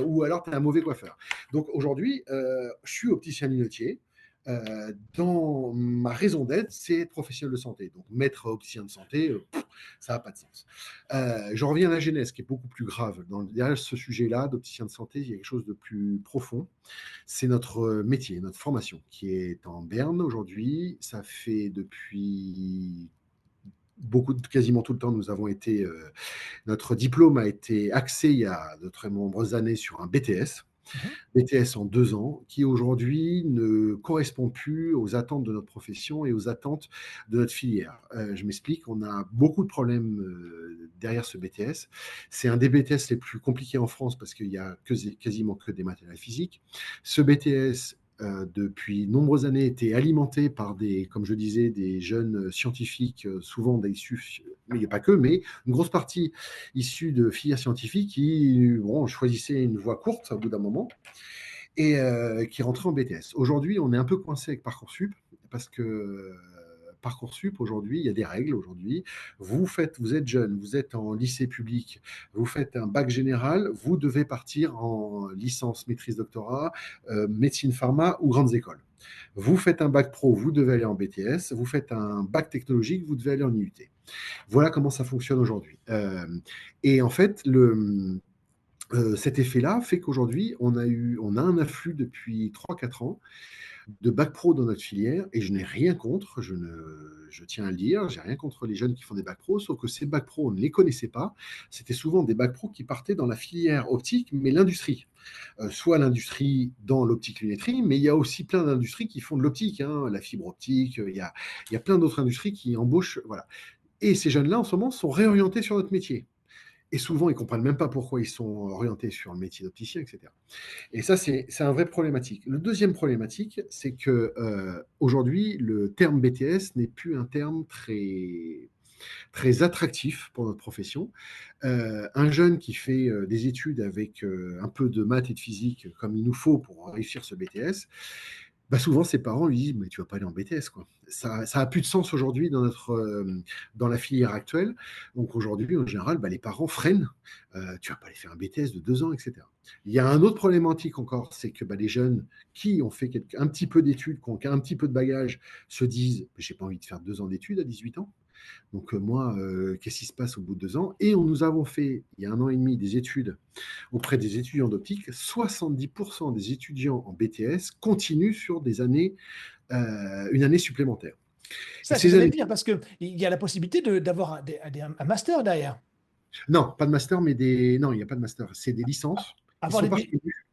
ou alors tu es un mauvais coiffeur. Donc aujourd'hui, je suis opticien lunetier. Dans ma raison d'être, c'est être professionnel de santé. Donc, maître opticien de santé, ça n'a pas de sens. Je reviens à la genèse, qui est beaucoup plus grave. Derrière ce sujet-là, d'opticien de santé, il y a quelque chose de plus profond. C'est notre métier, notre formation, qui est en berne aujourd'hui. Ça fait depuis quasiment tout le temps, notre diplôme a été axé il y a de très nombreuses années sur un BTS. Mhm. BTS en 2 ans, qui aujourd'hui ne correspond plus aux attentes de notre profession et aux attentes de notre filière. Je m'explique, on a beaucoup de problèmes derrière ce BTS. C'est un des BTS les plus compliqués en France parce qu'il y a quasiment que des matériels physiques. Ce BTS depuis nombreuses années, était alimenté par comme je disais, des jeunes scientifiques, souvent issus, mais il n'y a pas que, mais une grosse partie issus de filières scientifiques qui choisissaient une voie courte au bout d'un moment et qui rentraient en BTS. Aujourd'hui, on est un peu coincé avec Parcoursup parce que Parcoursup, aujourd'hui, il y a des règles aujourd'hui. Vous êtes jeune, vous êtes en lycée public, vous faites un bac général, vous devez partir en licence, maîtrise, doctorat, médecine, pharma ou grandes écoles. Vous faites un bac pro, vous devez aller en BTS. Vous faites un bac technologique, vous devez aller en IUT. Voilà comment ça fonctionne aujourd'hui. Et en fait, cet effet-là fait qu'aujourd'hui, on a un afflux depuis 3-4 ans de bac pro dans notre filière et je n'ai rien contre, je tiens à le dire, j'ai rien contre les jeunes qui font des bacs pro, sauf que ces bacs pro, on ne les connaissait pas. C'était souvent des bacs pro qui partaient dans la filière optique, mais l'industrie. Soit l'industrie dans l'optique lunetterie, mais il y a aussi plein d'industries qui font de l'optique, hein, la fibre optique, il y a plein d'autres industries qui embauchent. Voilà. Et ces jeunes-là, en ce moment, sont réorientés sur notre métier. Et souvent, ils ne comprennent même pas pourquoi ils sont orientés sur le métier d'opticien, etc. Et ça, c'est un vrai problématique. Le deuxième problématique, c'est que aujourd'hui, le terme BTS n'est plus un terme très attractif pour notre profession. Un jeune qui fait des études avec un peu de maths et de physique, comme il nous faut pour réussir ce BTS, bah souvent ses parents lui disent mais tu vas pas aller en BTS quoi. Ça a plus de sens aujourd'hui dans la filière actuelle. Donc aujourd'hui en général bah, les parents freinent. Tu vas pas aller faire un BTS de 2 ans etc. Il y a un autre problématique encore, c'est que bah, les jeunes qui ont fait un petit peu d'études, qui ont un petit peu de bagage, se disent j'ai pas envie de faire 2 ans d'études à 18 ans. Donc moi, qu'est-ce qui se passe au bout de 2 ans? Et nous avons fait, il y a 1 an et demi, des études auprès des étudiants d'optique. 70% des étudiants en BTS continuent sur une année supplémentaire. Et Ça, c'est ce ces que j'allais années, dire, parce qu'il y a la possibilité d'avoir un master derrière. non, pas de master, non, il n'y a pas de master. C'est des licences qui Avoir sont des, pas D- reconnues.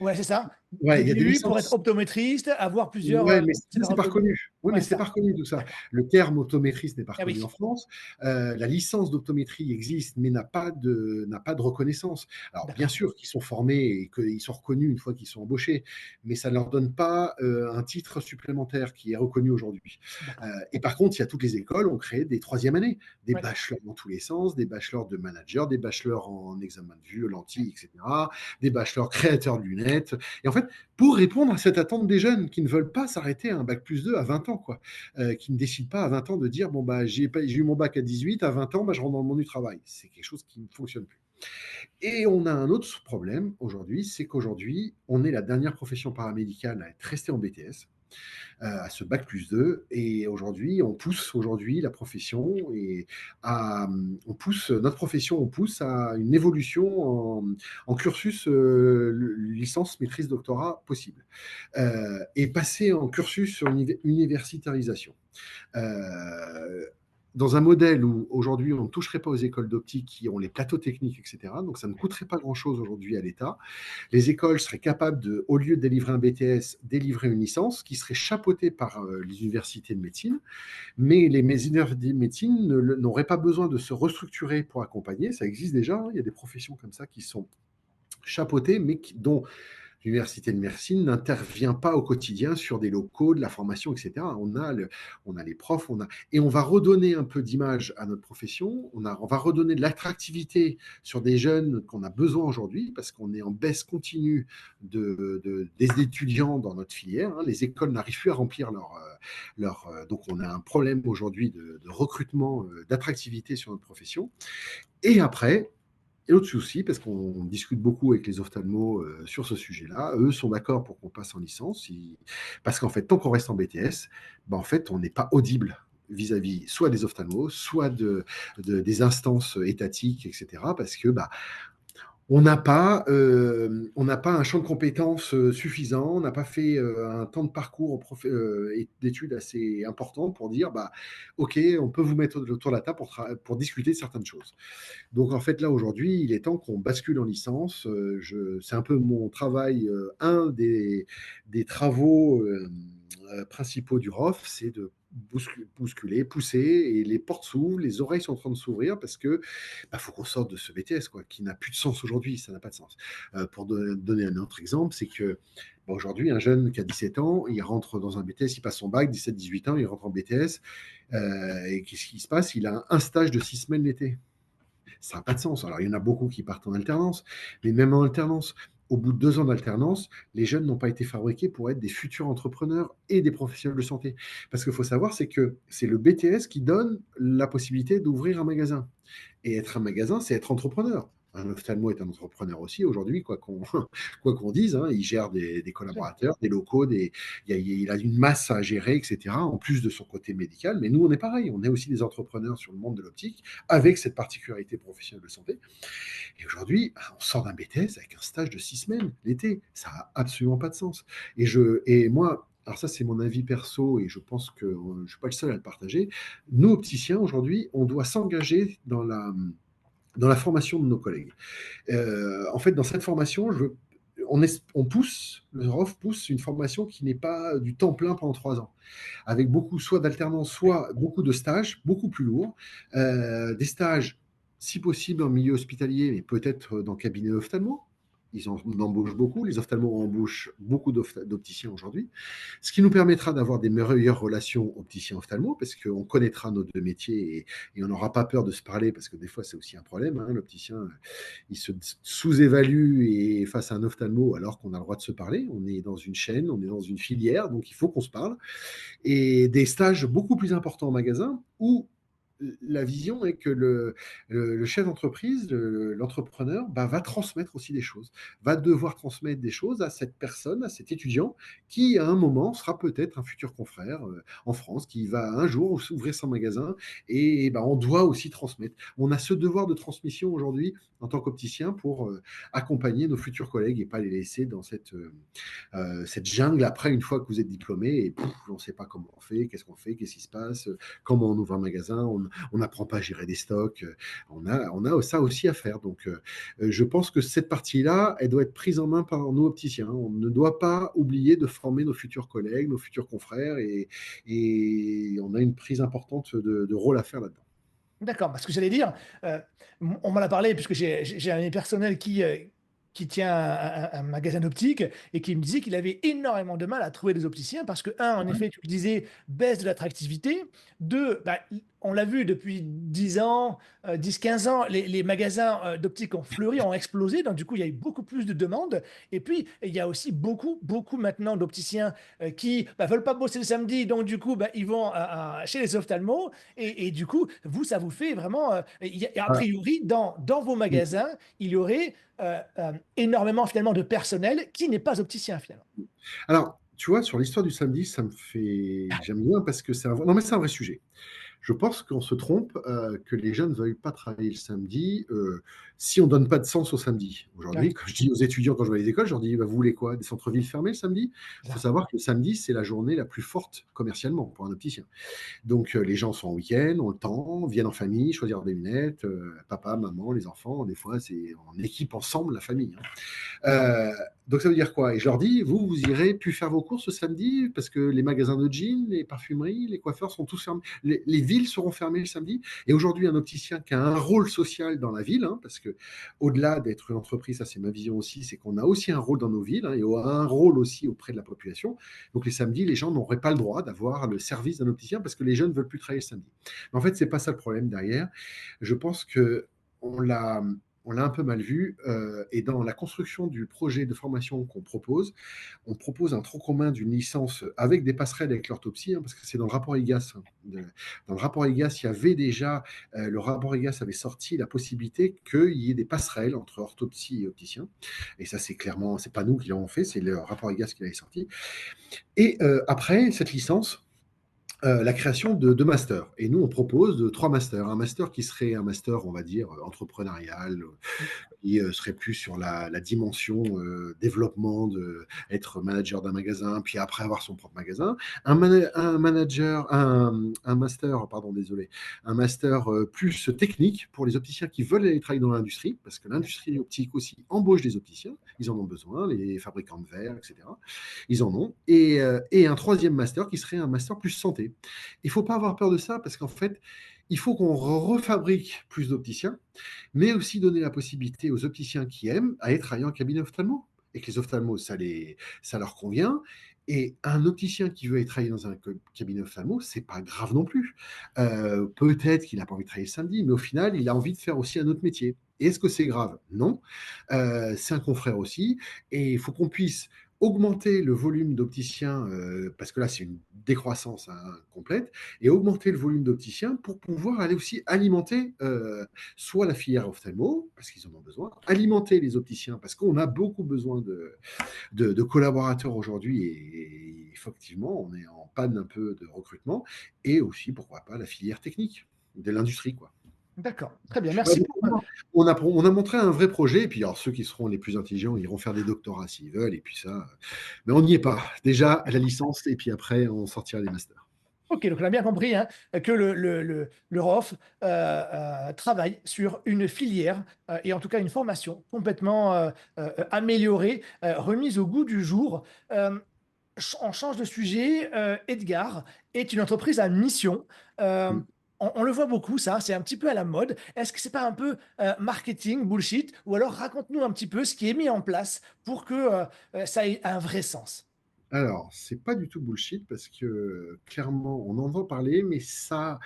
ouais, c'est ça. Ouais, Des il y a des DU pour être licences. optométriste, avoir plusieurs. Ouais, mais ça, C'est c'est pas reconnu. Oui, mais ouais, c'est pas ça. reconnu tout ça. D'accord. Le terme optométriste n'est pas Ah reconnu en oui. France. La licence d'optométrie existe, mais n'a pas de reconnaissance. Alors, bien D'accord. sûr qu'ils sont formés et qu'ils sont reconnus une fois qu'ils sont embauchés, mais ça ne leur donne pas un titre supplémentaire qui est reconnu aujourd'hui. D'accord. Et par contre, il y a toutes les écoles ont créé des troisième années, des Ouais. bachelors dans tous les sens, des bachelors de manager, des bachelors en examen de vue, lentilles, etc., des bachelors créateurs de lunettes. Et en fait, pour répondre à cette attente des jeunes qui ne veulent pas s'arrêter à un bac plus 2 à 20 ans, quoi. Qui ne décident pas à 20 ans de dire bon, bah, j'ai eu mon bac à 18, à 20 ans, bah, je rentre dans le monde du travail. C'est quelque chose qui ne fonctionne plus. Et on a un autre problème aujourd'hui, c'est qu'aujourd'hui, on est la dernière profession paramédicale à être restée en BTS, à ce bac plus 2. Et aujourd'hui, on pousse aujourd'hui la profession et on pousse à une évolution en cursus licence, maîtrise, doctorat possible. Et passer en cursus sur universitarisation. Euh, dans un modèle où aujourd'hui on ne toucherait pas aux écoles d'optique qui ont les plateaux techniques, etc. Donc ça ne coûterait pas grand-chose aujourd'hui à l'État. Les écoles seraient capables de, au lieu de délivrer un BTS, délivrer une licence qui serait chapeautée par les universités de médecine. Mais les universités de médecine n'auraient pas besoin de se restructurer pour accompagner. Ça existe déjà. Hein. Il y a des professions comme ça qui sont chapeautées, mais dont l'université de médecine n'intervient pas au quotidien sur des locaux, de la formation, etc. On a les profs, et on va redonner un peu d'image à notre profession, on va redonner de l'attractivité sur des jeunes qu'on a besoin aujourd'hui, parce qu'on est en baisse continue des étudiants dans notre filière. Hein. Les écoles n'arrivent plus à remplir donc on a un problème aujourd'hui de recrutement, d'attractivité sur notre profession. Et après, et l'autre souci, parce qu'on discute beaucoup avec les ophtalmos sur ce sujet-là, eux sont d'accord pour qu'on passe en licence, parce qu'en fait, tant qu'on reste en BTS, ben, en fait, on n'est pas audible vis-à-vis soit des ophtalmos, soit des instances étatiques, etc., parce que bah, on n'a pas un champ de compétences suffisant, on n'a pas fait un temps de parcours et d'études assez important pour dire, bah, OK, on peut vous mettre autour de la table pour discuter de certaines choses. Donc en fait, là, aujourd'hui, il est temps qu'on bascule en licence. C'est un peu mon travail, un des travaux principaux du ROF, c'est de bousculer, pousser, et les portes s'ouvrent, les oreilles sont en train de s'ouvrir parce que bah, faut qu'on sorte de ce BTS, quoi, qui n'a plus de sens aujourd'hui, ça n'a pas de sens. Pour donner un autre exemple, c'est que bah, aujourd'hui, un jeune qui a 17 ans, il rentre dans un BTS, il passe son bac, 17-18 ans, il rentre en BTS, et qu'est-ce qui se passe? Il a un stage de 6 semaines l'été. Ça n'a pas de sens. Alors, il y en a beaucoup qui partent en alternance, mais même en alternance, au bout de 2 ans d'alternance, les jeunes n'ont pas été fabriqués pour être des futurs entrepreneurs et des professionnels de santé. Parce qu'il faut savoir, c'est que c'est le BTS qui donne la possibilité d'ouvrir un magasin. Et être un magasin, c'est être entrepreneur. Un ophtalmo est un entrepreneur aussi aujourd'hui, quoi qu'on dise. Hein, il gère des collaborateurs, des locaux, il a une masse à gérer, etc., en plus de son côté médical. Mais nous, on est pareil. On est aussi des entrepreneurs sur le monde de l'optique, avec cette particularité professionnelle de santé. Et aujourd'hui, on sort d'un BTS avec un stage de 6 semaines l'été. Ça n'a absolument pas de sens. Et moi, alors ça c'est mon avis perso et je pense que je ne suis pas le seul à le partager, nous opticiens aujourd'hui, on doit s'engager dans la formation de nos collègues. En fait, dans cette formation, on pousse, le ROF pousse une formation qui n'est pas du temps plein pendant 3 ans, avec beaucoup soit d'alternance, soit beaucoup de stages, beaucoup plus lourds, des stages, si possible, en milieu hospitalier, mais peut-être dans le cabinet ophtalmo. Ils en embauchent beaucoup, les ophtalmos embauchent beaucoup d'opticiens aujourd'hui, ce qui nous permettra d'avoir des meilleures relations opticien-ophtalmo, parce qu'on connaîtra nos deux métiers et on n'aura pas peur de se parler, parce que des fois c'est aussi un problème, hein, l'opticien il se sous-évalue et face à un ophtalmo alors qu'on a le droit de se parler. On est dans une chaîne, on est dans une filière, donc il faut qu'on se parle. Et des stages beaucoup plus importants en magasin où la vision est que le chef d'entreprise, l'entrepreneur, bah, va transmettre aussi des choses, va devoir transmettre des choses à cette personne, à cet étudiant, qui à un moment sera peut-être un futur confrère en France, qui va un jour ouvrir son magasin, et bah, on doit aussi transmettre. On a ce devoir de transmission aujourd'hui en tant qu'opticien pour accompagner nos futurs collègues et pas les laisser dans cette jungle après, une fois que vous êtes diplômé, et pouf, on ne sait pas comment on fait, qu'est-ce qui se passe, comment on ouvre un magasin, on n'apprend pas à gérer des stocks, on a ça aussi à faire. Donc, je pense que cette partie-là, elle doit être prise en main par nous opticiens. On ne doit pas oublier de former nos futurs collègues, nos futurs confrères, et on a une prise importante de rôle à faire là-dedans. D'accord, parce que j'allais dire, heu, on m'en a parlé puisque j'ai un ami personnel qui tient un magasin d'optique et qui me disait qu'il avait énormément de mal à trouver des opticiens parce que un, en effet, tu le disais, baisse de l'attractivité. 2, bah, on l'a vu depuis 10 ans, 10-15 ans, les magasins, d'optique ont fleuri, ont explosé, donc du coup, il y a eu beaucoup plus de demandes et puis, il y a aussi beaucoup maintenant d'opticiens, qui, bah, veulent pas bosser le samedi, donc du coup, bah, ils vont chez les ophtalmos et du coup, vous, ça vous fait vraiment, il y a a Ah, priori dans vos magasins, il y aurait, énormément finalement de personnel qui n'est pas opticien finalement. alors, tu vois, sur l'histoire du samedi, j'aime bien parce que non, mais c'est un vrai sujet. Je pense qu'on se trompe, que les jeunes ne veuillent pas travailler le samedi, si on ne donne pas de sens au samedi. Ouais, Aujourd'hui, quand je dis aux étudiants, quand je vais à les écoles, je leur dis: «Bah, vous voulez quoi? Des centres-villes fermés le samedi?» Il faut ça. savoir que le samedi, c'est la journée la plus forte commercialement pour un opticien. Donc, les gens sont en week-end, ont le temps, viennent en famille, choisir des lunettes, papa, maman, les enfants. Des fois, c'est en équipe ensemble, la famille, hein. Euh, donc ça veut dire quoi? Et je leur dis, vous irez plus faire vos courses ce samedi parce que les magasins de jeans, les parfumeries, les coiffeurs sont tous fermés. Les villes seront fermées le samedi. Et aujourd'hui, un opticien qui a un rôle social dans la ville, hein, parce que au-delà d'être une entreprise, ça c'est ma vision aussi, c'est qu'on a aussi un rôle dans nos villes, hein, et un rôle aussi auprès de la population. Donc les samedis, les gens n'auraient pas le droit d'avoir le service d'un opticien parce que les jeunes ne veulent plus travailler le samedi. Mais en fait, c'est pas ça le problème derrière. Je pense que on l'a on l'a un peu mal vu. Et dans la construction du projet de formation qu'on propose, on propose un tronc commun d'une licence avec des passerelles avec l'orthopsie, hein, parce que c'est dans le rapport IGAS, hein. Dans le rapport IGAS, il y avait déjà, le rapport IGAS avait sorti la possibilité qu'il y ait des passerelles entre orthopsie et opticien. Et ça, c'est clairement, c'est pas nous qui l'avons fait, c'est le rapport IGAS qui l'avait sorti. Et après cette licence, la création de masters. Et nous, on propose 3 masters. Un master qui serait un master, on va dire, entrepreneurial, Mmh. qui serait plus sur la dimension développement, être manager d'un magasin, puis après avoir son propre magasin. Un master, pardon, désolé, un master plus technique pour les opticiens qui veulent aller travailler dans l'industrie, parce que l'industrie optique aussi embauche des opticiens, ils en ont besoin, les fabricants de verre, etc. Ils en ont. Et un troisième master qui serait un master plus santé. Il ne faut pas avoir peur de ça, parce qu'en fait, il faut qu'on refabrique plus d'opticiens, mais aussi donner la possibilité aux opticiens qui aiment à être travailler en cabinet ophtalmo. Et que les ophtalmos, ça leur convient. Et un opticien qui veut aller travailler dans un cabinet ophtalmo, c'est pas grave non plus. Peut-être qu'il n'a pas envie de travailler le samedi, mais au final, il a envie de faire aussi un autre métier. Et est-ce que c'est grave? Non. C'est un confrère aussi. Et il faut qu'on puisse augmenter le volume d'opticiens, parce que là, c'est une décroissance, hein, complète, et augmenter le volume d'opticiens pour pouvoir aller aussi alimenter soit la filière ophtalmo, parce qu'ils en ont besoin, alimenter les opticiens, parce qu'on a beaucoup besoin de collaborateurs aujourd'hui, et effectivement, on est en panne un peu de recrutement, et aussi, pourquoi pas, la filière technique de l'industrie, quoi. D'accord, très bien. Ouais, Merci donc, pour, on a montré un vrai projet, et puis alors ceux qui seront les plus intelligents iront faire des doctorats s'ils veulent, et puis ça, mais on n'y est pas. Déjà à la d'accord. licence, et puis après on sortira les masters. OK, donc on a bien compris, hein, que le ROF, travaille sur une filière, et en tout cas une formation complètement, améliorée, remise au goût du jour. On change de sujet, Edgar est une entreprise à mission. Mm. On le voit beaucoup ça, c'est un petit peu à la mode. Est-ce que c'est pas un peu, marketing, bullshit? Ou alors raconte-nous un petit peu ce qui est mis en place pour que, ça ait un vrai sens? Alors, c'est pas du tout bullshit parce que clairement, on en entend parler, mais ça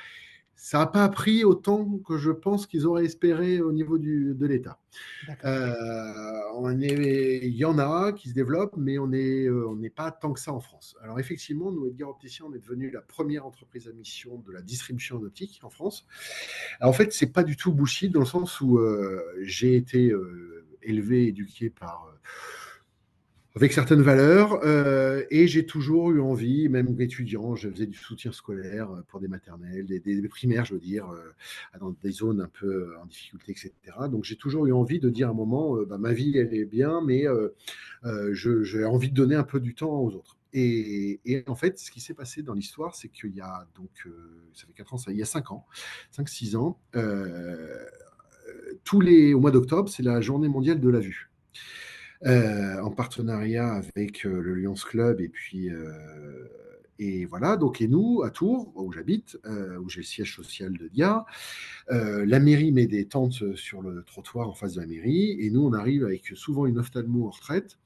n'a pas pris autant que je pense qu'ils auraient espéré au niveau de l'État. D'accord, Il y en a qui se développent, mais on n'est pas tant que ça en France. Alors effectivement, nous, Edgar Opticien, on est devenu la première entreprise à mission de la distribution en optique en France. Alors, en fait, c'est pas du tout bullshit dans le sens où j'ai été élevé, éduqué avec certaines valeurs, et j'ai toujours eu envie, même étudiant, je faisais du soutien scolaire pour des maternelles, des primaires, je veux dire, dans des zones un peu en difficulté, etc. Donc j'ai toujours eu envie de dire à un moment, bah, ma vie, elle est bien, mais j'ai envie de donner un peu du temps aux autres. Et en fait, ce qui s'est passé dans l'histoire, c'est qu'il y a donc, ça fait 4 ans, il y a 5 ans, 5, 6 ans, au mois d'octobre, c'est la journée mondiale de la vue, en partenariat avec le Lions Club, et voilà. Donc, et nous, à Tours, où j'habite, où j'ai le siège social de DIA, la mairie met des tentes sur le trottoir en face de la mairie, et nous, on arrive avec souvent une ophtalmo en retraite,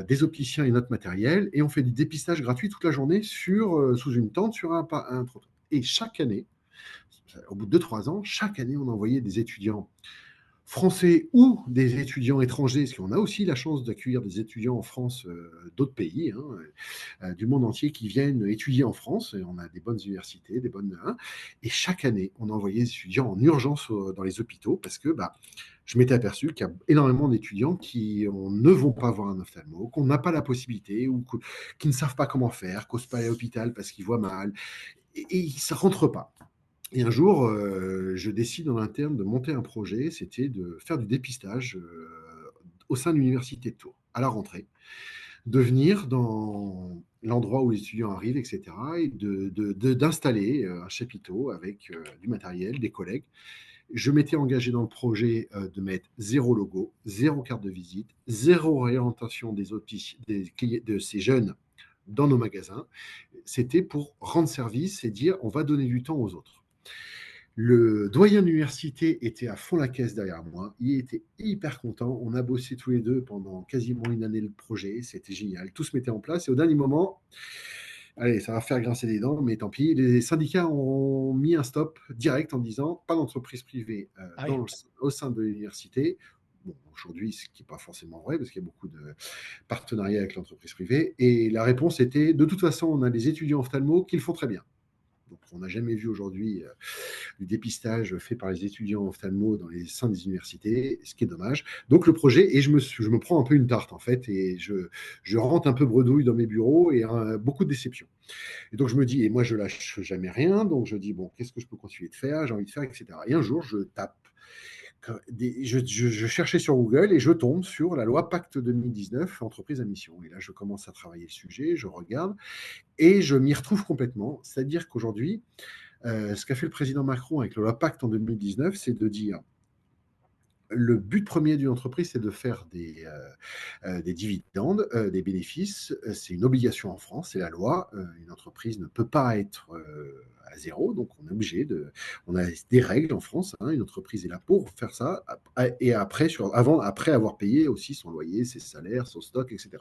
des opticiens et notre matériel, et on fait du dépistage gratuit toute la journée sous une tente sur un trottoir. Et chaque année, au bout de 2, 3 ans, chaque année, on envoyait des étudiants français ou des étudiants étrangers, parce qu'on a aussi la chance d'accueillir des étudiants en France d'autres pays, hein, du monde entier, qui viennent étudier en France. Et on a des bonnes universités, des bonnes, hein, et chaque année, on envoyait des étudiants en urgence dans les hôpitaux, parce que bah, je m'étais aperçu qu'il y a énormément d'étudiants qui ne vont pas voir un ophtalmo, qu'on n'a pas la possibilité, qui ne savent pas comment faire, qu'osent pas aller à l'hôpital parce qu'ils voient mal, et ça ne rentre pas. Et un jour, je décide en interne de monter un projet, c'était de faire du dépistage au sein de l'université de Tours, à la rentrée, de venir dans l'endroit où les étudiants arrivent, etc., et d'installer un chapiteau avec du matériel, des collègues. Je m'étais engagé dans le projet de mettre zéro logo, zéro carte de visite, zéro réorientation de ces jeunes dans nos magasins. C'était pour rendre service et dire on va donner du temps aux autres. Le doyen de l'université était à fond la caisse derrière moi. Il était hyper content. On a bossé tous les deux pendant quasiment une année le projet. C'était génial. Tout se mettait en place. Et au dernier moment, allez, ça va faire grincer des dents, mais tant pis. Les syndicats ont mis un stop direct en disant pas d'entreprise privée ah oui. au sein de l'université. Bon, aujourd'hui, ce qui n'est pas forcément vrai, parce qu'il y a beaucoup de partenariats avec l'entreprise privée. Et la réponse était, de toute façon, on a des étudiants ophtalmo qui le font très bien. Donc, on n'a jamais vu aujourd'hui du dépistage fait par les étudiants ophtalmo dans les seins des universités, ce qui est dommage. Donc le projet, et je me prends un peu une tarte en fait, et je rentre un peu bredouille dans mes bureaux, et beaucoup de déception. Et donc je me dis, et moi je lâche jamais rien, donc je dis, bon, qu'est-ce que je peux continuer de faire, j'ai envie de faire, etc. Et un jour, je tape. Je cherchais sur Google et je tombe sur la loi Pacte 2019, entreprise à mission. Et là, je commence à travailler le sujet, je regarde et je m'y retrouve complètement. C'est-à-dire qu'aujourd'hui, ce qu'a fait le président Macron avec le loi Pacte en 2019, c'est de dire le but premier d'une entreprise, c'est de faire des dividendes, des bénéfices. C'est une obligation en France, c'est la loi. Une entreprise ne peut pas être à zéro, donc on est obligé de. On a des règles en France. Hein, une entreprise est là pour faire ça, et après avoir payé aussi son loyer, ses salaires, son stock, etc.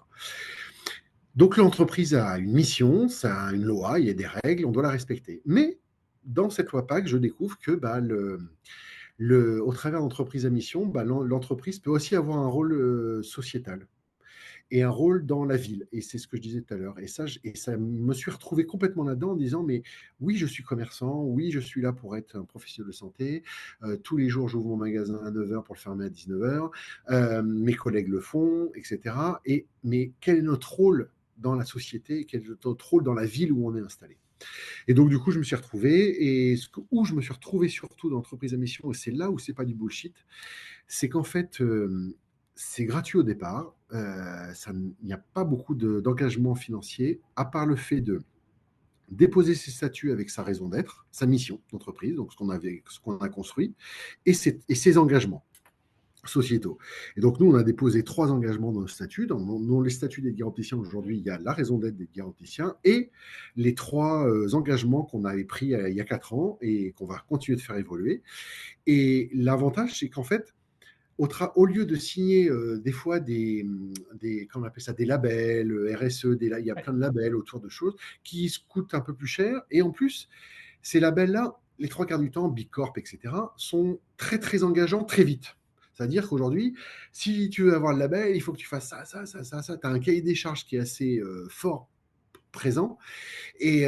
Donc l'entreprise a une mission, ça a une loi, il y a des règles, on doit la respecter. Mais dans cette loi PAC, je découvre que bah, au travers d'entreprise à mission, bah, l'entreprise peut aussi avoir un rôle sociétal et un rôle dans la ville. Et c'est ce que je disais tout à l'heure. Et ça me suis retrouvé complètement là-dedans en disant, mais oui, je suis commerçant, oui, je suis là pour être un professionnel de santé. Tous les jours, j'ouvre mon magasin à 9 heures pour le fermer à 19 heures. Mes collègues le font, etc. Mais quel est notre rôle dans la société? Quel est notre rôle dans la ville où on est installé? Et donc, du coup, je me suis retrouvé. Et où je me suis retrouvé surtout dans l'entreprise à mission, et c'est là où c'est pas du bullshit, c'est qu'en fait, c'est gratuit au départ. Il n'y a pas beaucoup d'engagement financier, à part le fait de déposer ses statuts avec sa raison d'être, sa mission d'entreprise, donc ce qu'on a construit, et ses engagements sociétaux. Et donc, nous, on a déposé 3 engagements dans le statut. Dans les statuts des garanticiens, aujourd'hui, il y a la raison d'être des garanticiens et les 3 engagements qu'on avait pris il y a 4 ans et qu'on va continuer de faire évoluer. Et l'avantage, c'est qu'en fait, au lieu de signer des fois comment on appelle ça, des labels, RSE, il y a Ouais. plein de labels autour de choses qui se coûtent un peu plus cher. Et en plus, ces labels-là, les 3 quarts du temps, Big Corp, etc., sont très, très engageants très vite. C'est-à-dire qu'aujourd'hui, si tu veux avoir le label, il faut que tu fasses ça, ça, ça, ça, ça. Tu as un cahier des charges qui est assez fort présent. Et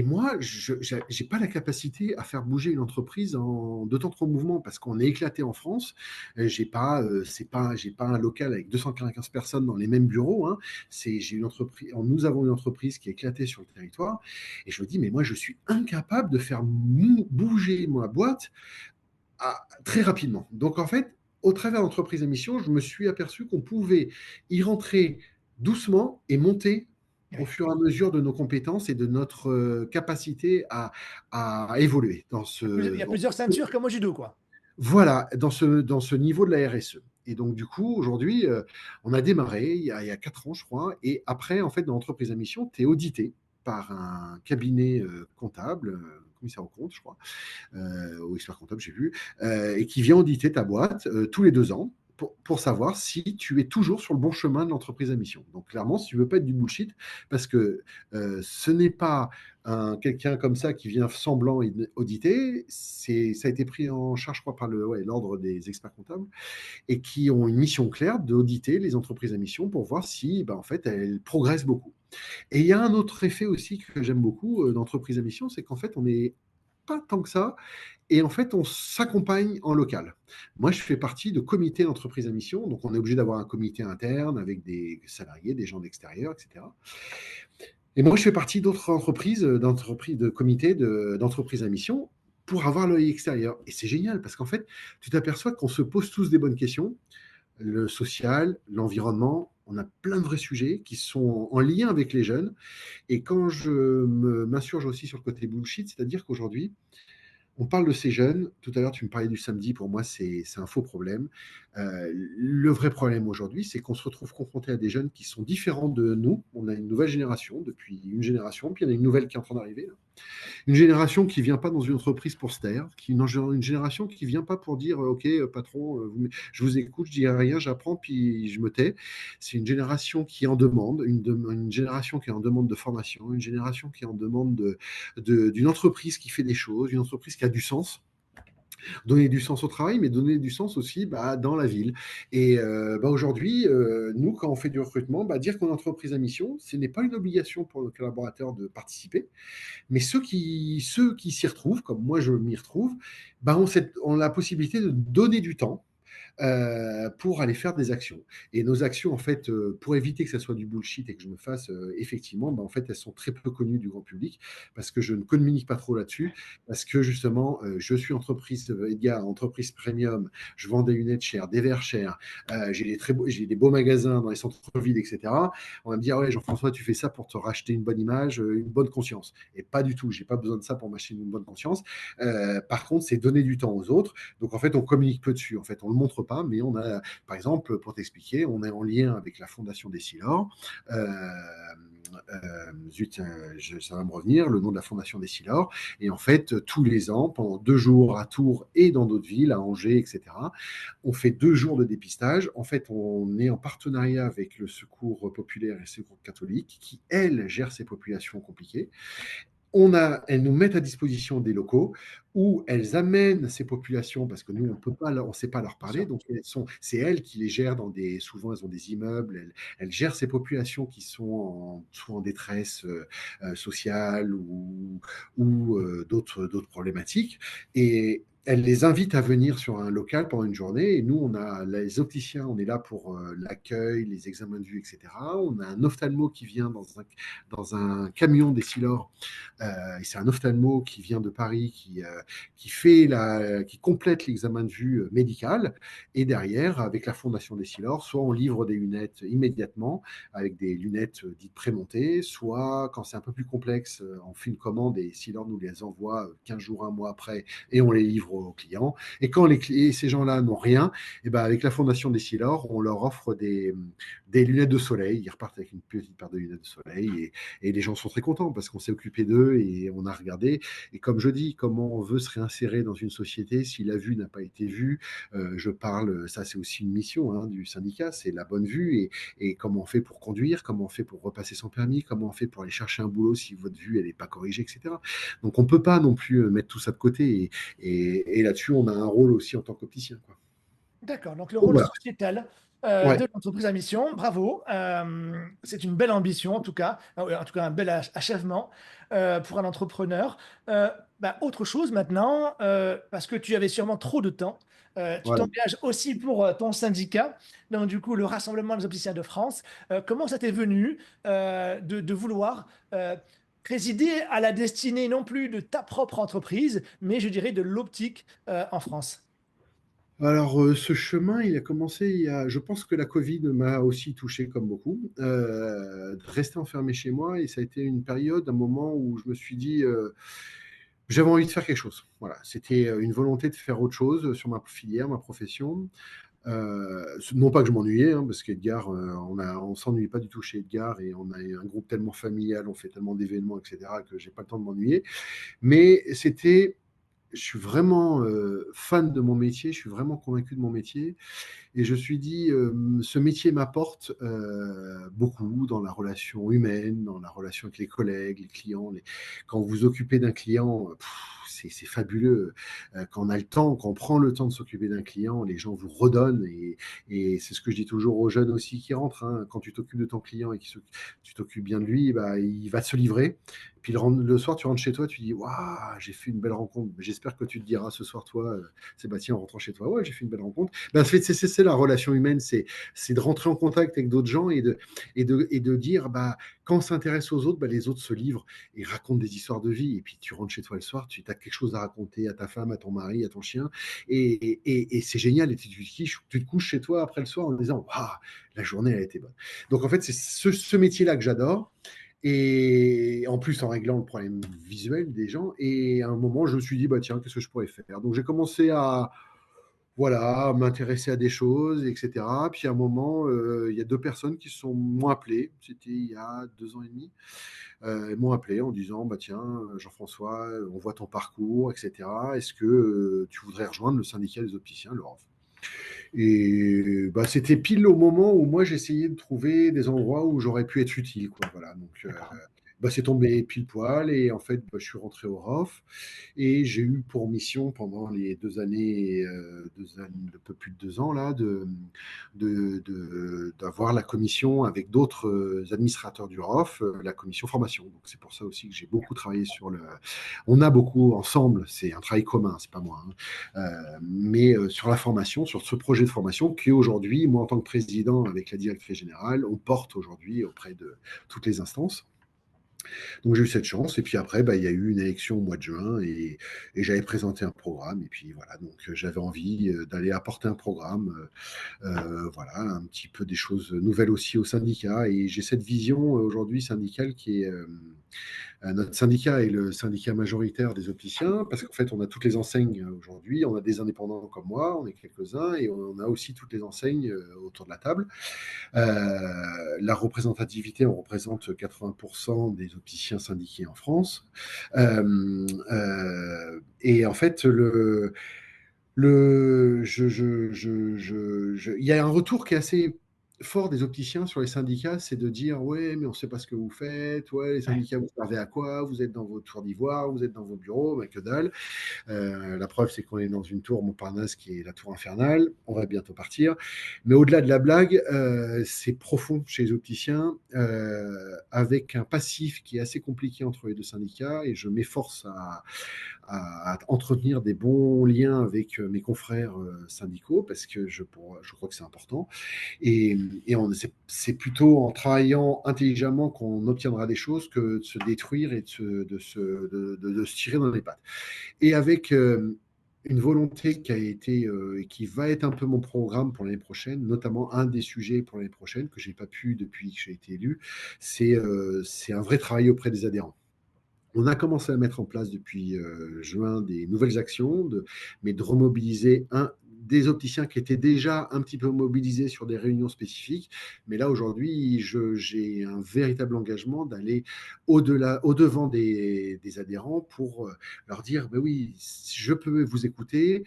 moi, je n'ai pas la capacité à faire bouger une entreprise en de temps trop mouvement parce qu'on est éclaté en France. J'ai pas un local avec 215 personnes dans les mêmes bureaux. Hein. Nous avons une entreprise qui est éclatée sur le territoire. Et je me dis, mais moi, je suis incapable de faire bouger ma boîte très rapidement. Donc, en fait, au travers de l'entreprise à mission, je me suis aperçu qu'on pouvait y rentrer doucement et monter au Oui. fur et à mesure de nos compétences et de notre capacité à évoluer Il y a plusieurs ceintures comme au judo, quoi. voilà, dans ce niveau de la RSE. Et donc, du coup, aujourd'hui, on a démarré il y a 4 ans, je crois. Et après, en fait, dans l'entreprise à mission, tu es audité par un cabinet comptable, commissaire aux comptes, je crois, ou expert comptable, j'ai vu, et qui vient auditer ta boîte tous les 2 ans pour savoir si tu es toujours sur le bon chemin de l'entreprise à mission. Donc clairement, si tu veux pas être du bullshit, parce que ce n'est pas quelqu'un comme ça qui vient semblant auditer, ça a été pris en charge, je crois, par l'ordre des experts comptables, et qui ont une mission claire d'auditer les entreprises à mission pour voir si, en fait, elles progressent beaucoup. Et il y a un autre effet aussi que j'aime beaucoup d'entreprise à mission, c'est qu'en fait, on n'est pas tant que ça. Et en fait, on s'accompagne en local. Moi, je fais partie de comités d'entreprise à mission. Donc, on est obligé d'avoir un comité interne avec des salariés, des gens d'extérieur, etc. Et moi, je fais partie d'autres entreprises, de comités d'entreprise à mission pour avoir l'œil extérieur. Et c'est génial parce qu'en fait, tu t'aperçois qu'on se pose tous des bonnes questions. Le social, l'environnement, on a plein de vrais sujets qui sont en lien avec les jeunes. Et quand je m'insurge aussi sur le côté bullshit, c'est-à-dire qu'aujourd'hui, on parle de ces jeunes. Tout à l'heure, tu me parlais du samedi. Pour moi, c'est un faux problème. Le vrai problème aujourd'hui, c'est qu'on se retrouve confronté à des jeunes qui sont différents de nous. On a une nouvelle génération depuis une génération, puis il y en a une nouvelle qui est en train d'arriver. Une génération qui ne vient pas dans une entreprise pour se taire, une génération qui ne vient pas pour dire OK, patron, je vous écoute, je dis rien, j'apprends, puis je me tais. C'est une génération qui en demande, une génération qui est en demande de formation, une génération qui est en demande d'une entreprise qui fait des choses, une entreprise qui a du sens. Donner du sens au travail, mais donner du sens aussi dans la ville. Et aujourd'hui, nous, quand on fait du recrutement, dire qu'on est entreprise à mission, ce n'est pas une obligation pour nos collaborateurs de participer. Mais ceux qui s'y retrouvent, comme moi je m'y retrouve, ont la possibilité de donner du temps pour aller faire des actions. Et nos actions, en fait, pour éviter que ça soit du bullshit et que je me fasse effectivement, en fait, elles sont très peu connues du grand public parce que je ne communique pas trop là-dessus, parce que justement, je suis entreprise Edgar, entreprise premium, je vends des lunettes chères, des verres chers, j'ai des beaux magasins dans les centres-villes, etc. On va me dire, ouais, Jean-François, tu fais ça pour te racheter une bonne image, une bonne conscience. Et pas du tout, j'ai pas besoin de ça pour m'acheter une bonne conscience. Par contre, c'est donner du temps aux autres. Donc, en fait, on communique peu dessus. En fait, on le montre pas, mais on a, par exemple, pour t'expliquer, on est en lien avec la Fondation des Silors. Ça va me revenir, le nom de la Fondation des Silors. Et en fait, tous les ans, pendant 2 jours à Tours et dans d'autres villes, à Angers, etc., on fait 2 jours de dépistage. En fait, on est en partenariat avec le Secours populaire et le Secours catholique, qui, elles, gèrent ces populations compliquées. Elles nous mettent à disposition des locaux où elles amènent ces populations, parce que nous, on ne sait pas leur Bien parler, sûr. donc c'est elles qui les gèrent souvent elles ont des immeubles, elles gèrent ces populations qui sont soit en détresse sociale ou d'autres problématiques. Et elle les invite à venir sur un local pendant une journée. Et nous, on a les opticiens, on est là pour l'accueil, les examens de vue, etc. On a un ophtalmo qui vient dans un camion d'Essilor. Et c'est un ophtalmo qui vient de Paris, qui complète l'examen de vue médical. Et derrière, avec la Fondation d'Essilor, soit on livre des lunettes immédiatement, avec des lunettes dites prémontées, soit quand c'est un peu plus complexe, on fait une commande et Essilor nous les envoie 15 jours, un mois après, et on les livre aux clients. Et quand ces gens-là n'ont rien, et ben avec la Fondation d'Essilor, on leur offre des lunettes de soleil. Ils repartent avec une petite paire de lunettes de soleil et les gens sont très contents parce qu'on s'est occupé d'eux et on a regardé. Et comme je dis, comment on veut se réinsérer dans une société si la vue n'a pas été vue. Je parle, ça c'est aussi une mission du syndicat, c'est la bonne vue et comment on fait pour conduire, comment on fait pour repasser son permis, comment on fait pour aller chercher un boulot si votre vue elle n'est pas corrigée, etc. Donc on ne peut pas non plus mettre tout ça de côté et là-dessus on a un rôle aussi en tant qu'opticien, quoi. D'accord, donc le Donc rôle voilà. sociétal Ouais, de l'entreprise à mission, bravo. C'est une belle ambition en tout cas, en tout cas un bel achèvement pour un entrepreneur. Euh, Autre chose maintenant, parce que tu avais sûrement trop de temps, tu voilà. t'engages aussi pour ton syndicat, donc du coup le Rassemblement des opticiens de France. Comment ça t'est venu de vouloir présider à la destinée non plus de ta propre entreprise, mais je dirais de l'optique en France? Alors, ce chemin, il a commencé je pense que la Covid m'a aussi touché comme beaucoup, de rester enfermé chez moi et ça a été une période, un moment où je me suis dit, j'avais envie de faire quelque chose. Voilà, c'était une volonté de faire autre chose sur ma filière, ma profession. Non pas que je m'ennuyais, parce qu'Edgar, on s'ennuie pas du tout chez Edgar et on a un groupe tellement familial, on fait tellement d'événements, etc., que j'ai pas le temps de m'ennuyer. Mais je suis vraiment fan de mon métier, je suis vraiment convaincu de mon métier. Et je me suis dit, ce métier m'apporte beaucoup dans la relation humaine, dans la relation avec les collègues, les clients. Quand vous vous occupez d'un client, c'est fabuleux. Quand on a le temps, quand on prend le temps de s'occuper d'un client, les gens vous redonnent. Et c'est ce que je dis toujours aux jeunes aussi qui rentrent. Quand tu t'occupes de ton client et que tu t'occupes bien de lui, bah, il va se livrer. Puis le soir, tu rentres chez toi, tu dis, waouh, j'ai fait une belle rencontre. J'espère que tu te diras ce soir, toi, Sébastien, en rentrant chez toi, ouais, j'ai fait une belle rencontre. Ben, c'est la relation humaine, c'est de rentrer en contact avec d'autres gens et de dire, bah, quand on s'intéresse aux autres, bah, les autres se livrent et racontent des histoires de vie. Et puis tu rentres chez toi le soir, tu as quelque chose à raconter à ta femme, à ton mari, à ton chien. Et c'est génial. Et tu te couches chez toi après le soir en disant, waouh, la journée elle a été bonne. Donc en fait, c'est ce métier-là que j'adore. Et en plus, en réglant le problème visuel des gens. Et à un moment, je me suis dit, bah tiens, qu'est-ce que je pourrais faire? Donc j'ai commencé à m'intéresser à des choses, etc. Puis à un moment, il y a deux personnes qui m'ont appelé, c'était il y a 2 ans et demi, m'ont appelé en disant, bah tiens, Jean-François, on voit ton parcours, etc. Est-ce que tu voudrais rejoindre le syndicat des opticiens, le ROF? Et bah, c'était pile au moment où moi j'essayais de trouver des endroits où j'aurais pu être utile, quoi. Voilà, donc D'accord. bah, c'est tombé pile poil et en fait bah, je suis rentré au ROF et j'ai eu pour mission pendant les 2 années, un peu plus de 2 ans là, d'avoir la commission avec d'autres administrateurs du ROF, la commission formation. Donc c'est pour ça aussi que j'ai beaucoup travaillé on a beaucoup ensemble, c'est un travail commun, c'est pas moi, mais sur la formation, sur ce projet de formation qui aujourd'hui, moi en tant que président avec la directrice générale, on porte aujourd'hui auprès de toutes les instances. Donc j'ai eu cette chance. Et puis après, bah, il y a eu une élection au mois de juin et j'avais présenté un programme. Et puis voilà, donc j'avais envie d'aller apporter un programme, voilà, un petit peu des choses nouvelles aussi au syndicat. Et j'ai cette vision aujourd'hui syndicale qui est notre syndicat est le syndicat majoritaire des opticiens, parce qu'en fait, on a toutes les enseignes aujourd'hui. On a des indépendants comme moi, on est quelques-uns, et on a aussi toutes les enseignes autour de la table. La représentativité, on représente 80% des opticiens syndiqués en France. Et en fait, il y a un retour qui est assez fort des opticiens sur les syndicats, c'est de dire ouais, mais on ne sait pas ce que vous faites, ouais, les Ouais. syndicats, vous servez à quoi? Vous êtes dans votre tour d'ivoire, vous êtes dans vos bureaux, mais que dalle. La preuve, c'est qu'on est dans une tour Montparnasse qui est la tour infernale. On va bientôt partir. Mais au-delà de la blague, c'est profond chez les opticiens, avec un passif qui est assez compliqué entre les deux syndicats. Et je m'efforce à entretenir des bons liens avec mes confrères syndicaux, parce que je crois que c'est important. Et, c'est plutôt en travaillant intelligemment qu'on obtiendra des choses que de se détruire et de se tirer dans les pattes. Et avec une volonté qui a été et qui va être un peu mon programme pour l'année prochaine, notamment un des sujets pour l'année prochaine que j'ai pas pu depuis que j'ai été élu, c'est un vrai travail auprès des adhérents. On a commencé à mettre en place depuis juin des nouvelles actions, mais de remobiliser des opticiens qui étaient déjà un petit peu mobilisés sur des réunions spécifiques. Mais là, aujourd'hui, j'ai un véritable engagement d'aller au-devant des adhérents pour leur dire, ben oui, je peux vous écouter,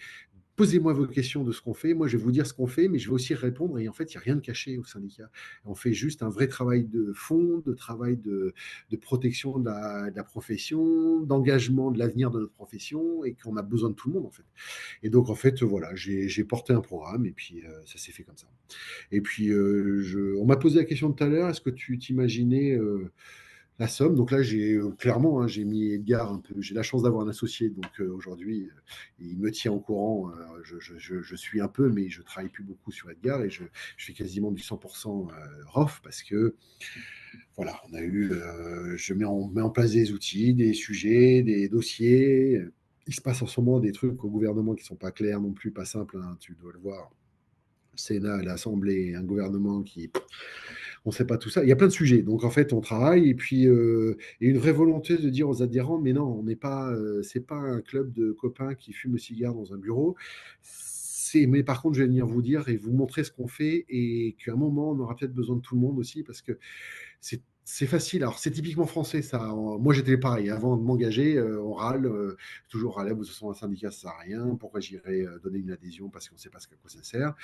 posez-moi vos questions de ce qu'on fait. Moi, je vais vous dire ce qu'on fait, mais je vais aussi répondre. Et en fait, il n'y a rien de caché au syndicat. On fait juste un vrai travail de fond, de travail de protection de la profession, d'engagement de l'avenir de notre profession, et qu'on a besoin de tout le monde, en fait. Et donc, en fait, voilà, j'ai porté un programme, et puis ça s'est fait comme ça. Et puis, on m'a posé la question tout à l'heure, est-ce que tu t'imaginais la somme? Donc là, j'ai clairement, hein, j'ai mis Edgar un peu. J'ai la chance d'avoir un associé, donc aujourd'hui, il me tient au courant. Je suis un peu, mais je travaille plus beaucoup sur Edgar et je fais quasiment du 100% ROF parce que voilà, on met en place des outils, des sujets, des dossiers. Il se passe en ce moment des trucs au gouvernement qui sont pas clairs non plus, pas simples, hein, tu dois le voir. Le Sénat, l'Assemblée, un gouvernement qui on ne sait pas tout ça. Il y a plein de sujets. Donc en fait, on travaille et puis et une vraie volonté de dire aux adhérents, mais non, on n'est pas, c'est pas un club de copains qui fument le cigare dans un bureau. Mais par contre, je vais venir vous dire et vous montrer ce qu'on fait et qu'à un moment, on aura peut-être besoin de tout le monde aussi parce que c'est facile. Alors, c'est typiquement français, ça. Moi, j'étais pareil. Avant de m'engager, on râle, toujours râler. De toute façon, un syndicat, ça ne sert à rien. Pourquoi j'irais donner une adhésion parce qu'on ne sait pas à quoi ça sert.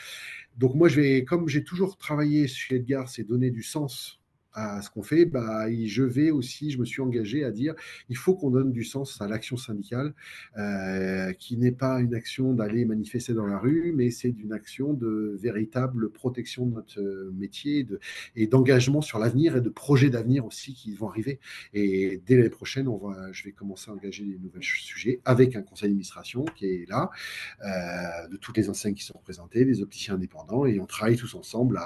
Donc moi, comme j'ai toujours travaillé chez Edgar, c'est donner du sens à ce qu'on fait, bah, je me suis engagé à dire, il faut qu'on donne du sens à l'action syndicale, qui n'est pas une action d'aller manifester dans la rue, mais c'est une action de véritable protection de notre métier et d'engagement sur l'avenir et de projets d'avenir aussi qui vont arriver. Et dès l'année prochaine, je vais commencer à engager des nouveaux sujets avec un conseil d'administration qui est là, de toutes les enseignes qui sont représentées, des opticiens indépendants, et on travaille tous ensemble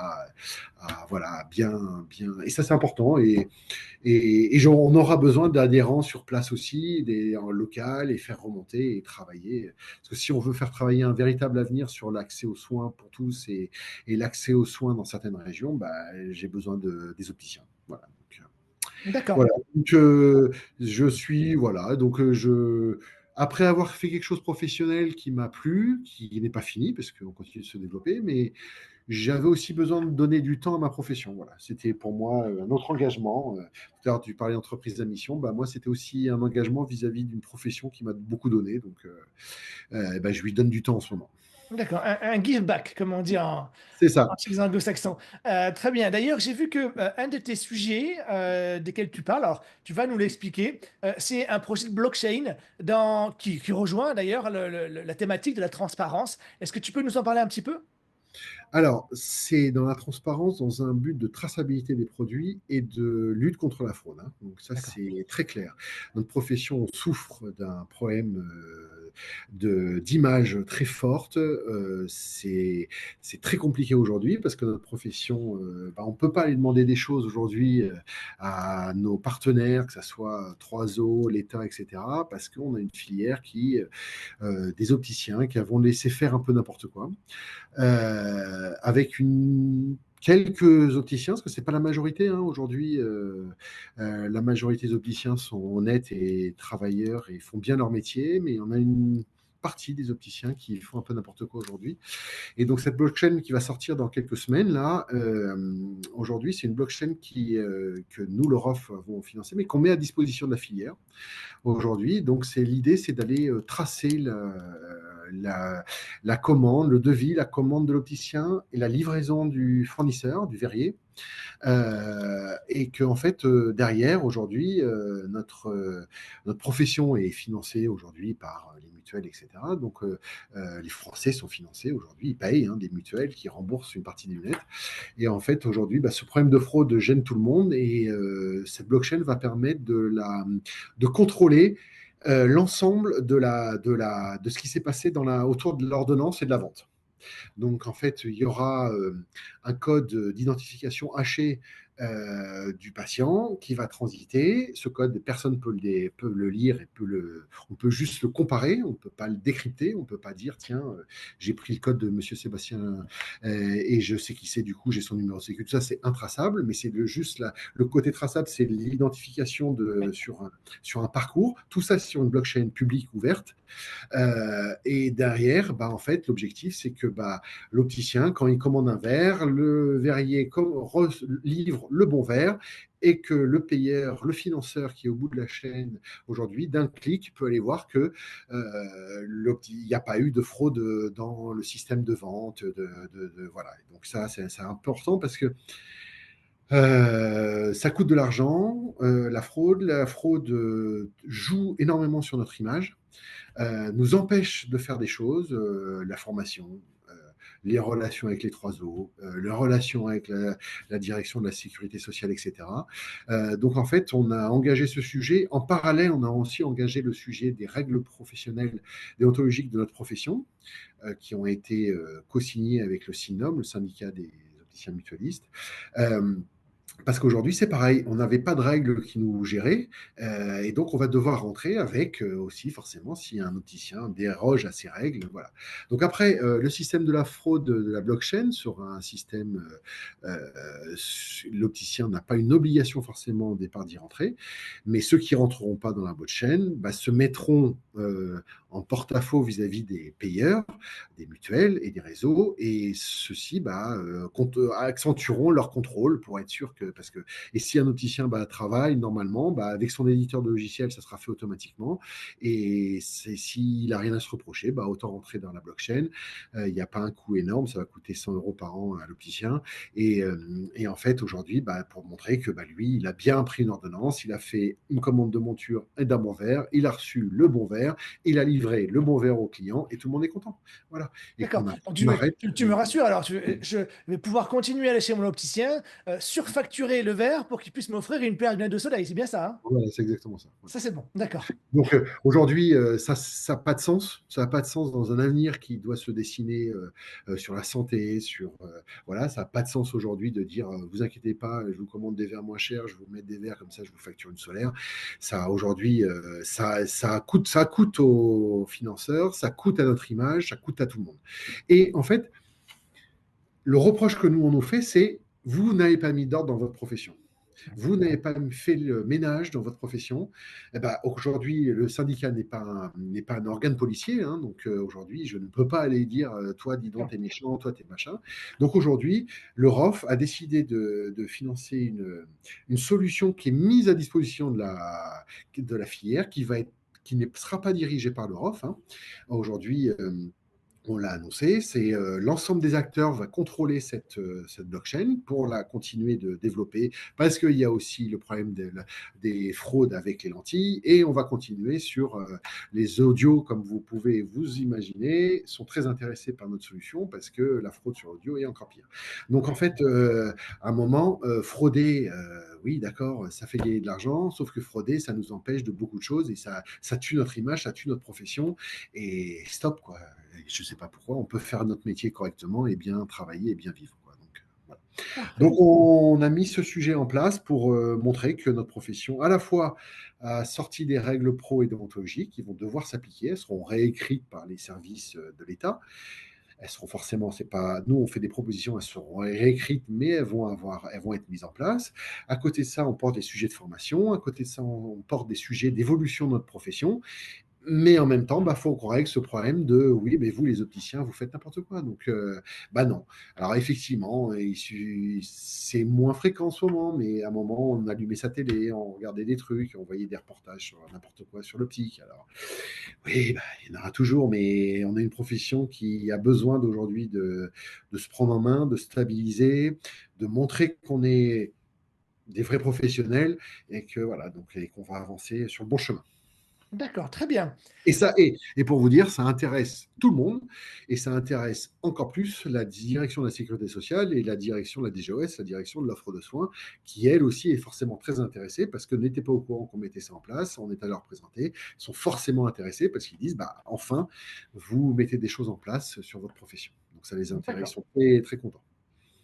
voilà, bien. Et ça, c'est important. On aura besoin d'adhérents sur place aussi, en local, et faire remonter et travailler. Parce que si on veut faire travailler un véritable avenir sur l'accès aux soins pour tous et l'accès aux soins dans certaines régions, bah, j'ai besoin des opticiens. Voilà. D'accord. Voilà. Donc, voilà. Donc, après avoir fait quelque chose de professionnel qui m'a plu, qui n'est pas fini, parce qu'on continue de se développer, mais j'avais aussi besoin de donner du temps à ma profession. Voilà. C'était pour moi un autre engagement. Tout à l'heure, tu parlais d'entreprise à mission. Bah, moi, c'était aussi un engagement vis-à-vis d'une profession qui m'a beaucoup donné. Donc, bah, je lui donne du temps en ce moment. D'accord. Un give back, comme on dit C'est ça. chez les anglo-saxons. Très bien. D'ailleurs, j'ai vu que un de tes sujets desquels tu parles, alors tu vas nous l'expliquer, c'est un projet de blockchain qui rejoint d'ailleurs la thématique de la transparence. Est-ce que tu peux nous en parler un petit peu? Alors, c'est dans la transparence, dans un but de traçabilité des produits et de lutte contre la fraude, hein. Donc ça, D'accord. c'est très clair. Notre profession souffre d'un problème d'image très forte. C'est très compliqué aujourd'hui parce que notre profession, bah, on ne peut pas aller demander des choses aujourd'hui à nos partenaires, que ce soit 3O, l'État, etc., parce qu'on a une filière des opticiens qui vont laisser faire un peu n'importe quoi, avec quelques opticiens, parce que ce n'est pas la majorité, hein, aujourd'hui. La majorité des opticiens sont honnêtes et travailleurs et font bien leur métier, mais on a une partie des opticiens qui font un peu n'importe quoi aujourd'hui. Et donc cette blockchain qui va sortir dans quelques semaines, là, aujourd'hui, c'est une blockchain que nous, le ROF, avons financé, mais qu'on met à disposition de la filière aujourd'hui. Donc l'idée, c'est d'aller tracer la commande, le devis, la commande de l'opticien et la livraison du fournisseur, du verrier. Et que en fait, derrière, aujourd'hui, notre profession est financée aujourd'hui par les mutuelles, etc. Donc, les Français sont financés aujourd'hui, ils payent, hein, des mutuelles qui remboursent une partie des lunettes. Et en fait, aujourd'hui, bah, ce problème de fraude gêne tout le monde et cette blockchain va permettre de contrôler l'ensemble de ce qui s'est passé autour de l'ordonnance et de la vente. Donc, en fait, il y aura un code d'identification haché du patient qui va transiter. Ce code, personne peut le lire et on peut juste le comparer, on ne peut pas le décrypter, on ne peut pas dire, tiens, j'ai pris le code de Monsieur Sébastien et je sais qui c'est, du coup, j'ai son numéro de sécu. Tout ça, c'est intraçable, mais c'est le côté traçable, c'est l'identification sur un parcours. Tout ça sur une blockchain publique ouverte. Et derrière, bah, en fait, l'objectif, c'est que bah, l'opticien, quand il commande un verre, le verrier livre le bon verre et que le payeur, le financeur qui est au bout de la chaîne aujourd'hui, d'un clic, peut aller voir que il n'y a pas eu de fraude dans le système de vente. Voilà. Donc ça, c'est important parce que ça coûte de l'argent, la fraude. La fraude joue énormément sur notre image, nous empêche de faire des choses, la formation, les relations avec les trois O, les relations avec la direction de la sécurité sociale, etc. Donc en fait, on a engagé ce sujet. En parallèle, on a aussi engagé le sujet des règles professionnelles déontologiques de notre profession, qui ont été co-signées avec le SINOM, le syndicat des opticiens mutualistes. Parce qu'aujourd'hui, c'est pareil, on n'avait pas de règles qui nous géraient, et donc on va devoir rentrer avec aussi, forcément, si un opticien déroge à ces règles. Voilà. Donc après, le système de la fraude de la blockchain sur un système, l'opticien n'a pas une obligation forcément au départ d'y rentrer, mais ceux qui ne rentreront pas dans la blockchain bah, se mettront en porte-à-faux vis-à-vis des payeurs, des mutuelles et des réseaux, et ceux-ci bah, accentueront leur contrôle pour être sûr que, et si un opticien bah, travaille normalement, bah, avec son éditeur de logiciel, ça sera fait automatiquement, et s'il n'a rien à se reprocher, bah, autant rentrer dans la blockchain. Il n'y a pas un coût énorme, ça va coûter 100 euros par an à l'opticien, et en fait, aujourd'hui, bah, pour montrer que bah, lui, il a bien pris une ordonnance, il a fait une commande de monture et d'un bon verre, il a reçu le bon verre, il a livré le bon verre au client, et tout le monde est content. Voilà. Et D'accord. qu'on Donc, on arrête. tu me rassures alors. Je vais pouvoir continuer à aller chez mon opticien, surfacturer le verre pour qu'il puisse m'offrir une paire de lunettes de soleil. C'est bien ça, hein? Voilà, c'est exactement ça. Voilà. Ça, c'est bon. D'accord. Donc aujourd'hui, ça n'a pas de sens. Ça n'a pas de sens dans un avenir qui doit se dessiner sur la santé, voilà, ça n'a pas de sens aujourd'hui de dire vous inquiétez pas, je vous commande des verres moins chers, je vais vous mettre des verres comme ça, je vous facture une solaire. Ça aujourd'hui, ça coûte aux financeurs, ça coûte à notre image, ça coûte à tout le monde. Et en fait, le reproche que nous on nous fait, c'est vous n'avez pas mis d'ordre dans votre profession. Vous n'avez pas fait le ménage dans votre profession. Eh ben, aujourd'hui, le syndicat n'est pas un organe policier. Hein, donc aujourd'hui, je ne peux pas aller dire toi, dis donc, t'es méchant, toi, t'es machin. Donc aujourd'hui, le ROF a décidé de financer une solution qui est mise à disposition de la filière, qui ne sera pas dirigée par le ROF. Hein. Aujourd'hui, on l'a annoncé, c'est l'ensemble des acteurs va contrôler cette blockchain pour la continuer de développer, parce qu'il y a aussi le problème des fraudes avec les lentilles, et on va continuer sur les audios, comme vous pouvez vous imaginer, sont très intéressés par notre solution, parce que la fraude sur audio est encore pire. Donc en fait, à un moment, frauder, oui d'accord, ça fait gagner de l'argent, sauf que frauder, ça nous empêche de beaucoup de choses, et ça tue notre image, ça tue notre profession, et stop quoi. Je ne sais pas pourquoi, on peut faire notre métier correctement et bien travailler et bien vivre. Quoi. Donc, voilà. Donc, Parfait. on a mis ce sujet en place pour montrer que notre profession, à la fois, a sorti des règles pro et déontologiques qui vont devoir s'appliquer. Elles seront réécrites par les services de l'État. Elles seront forcément, c'est pas, nous on fait des propositions, elles seront réécrites, mais elles vont être mises en place. À côté de ça, on porte des sujets de formation. À côté de ça, on porte des sujets d'évolution de notre profession. Mais en même temps, bah, faut qu'on règle ce problème de oui, mais vous, les opticiens, vous faites n'importe quoi. Donc, bah non. Alors, effectivement, c'est moins fréquent en ce moment, mais à un moment, on allumait sa télé, on regardait des trucs, on voyait des reportages sur n'importe quoi sur l'optique. Alors, oui, bah, il y en aura toujours, mais on a une profession qui a besoin d'aujourd'hui de se prendre en main, de stabiliser, de montrer qu'on est des vrais professionnels et que voilà, donc et qu'on va avancer sur le bon chemin. D'accord, très bien. Et pour vous dire, ça intéresse tout le monde et ça intéresse encore plus la direction de la sécurité sociale et la direction de la DGOS, la direction de l'offre de soins, qui elle aussi est forcément très intéressée parce que n'était pas au courant qu'on mettait ça en place, on est allé leur présenter, ils sont forcément intéressés parce qu'ils disent, bah, enfin, vous mettez des choses en place sur votre profession. Donc ça les intéresse, ils D'accord. sont très, très contents.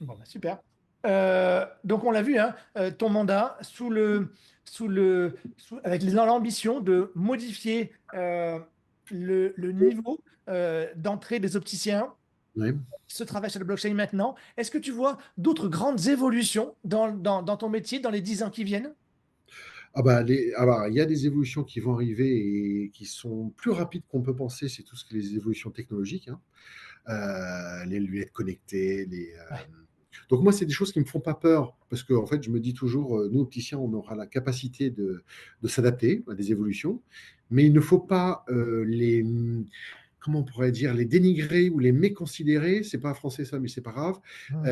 Bon, bah, super. Donc on l'a vu, hein, ton mandat avec l'ambition de modifier, le niveau, d'entrée des opticiens Ouais. qui se travaillent sur le blockchain maintenant. Est-ce que tu vois d'autres grandes évolutions dans ton métier dans les 10 ans qui viennent? Il y a des évolutions qui vont arriver et qui sont plus rapides qu'on peut penser, c'est tout ce qui est les évolutions technologiques, hein. Les lunettes connectées, Ouais. donc moi, c'est des choses qui me font pas peur parce qu'en fait, je me dis toujours, nous, opticiens, on aura la capacité de s'adapter à des évolutions, mais il ne faut pas comment on pourrait dire, les dénigrer ou les méconsidérer. C'est pas français ça, mais c'est pas grave. Mmh.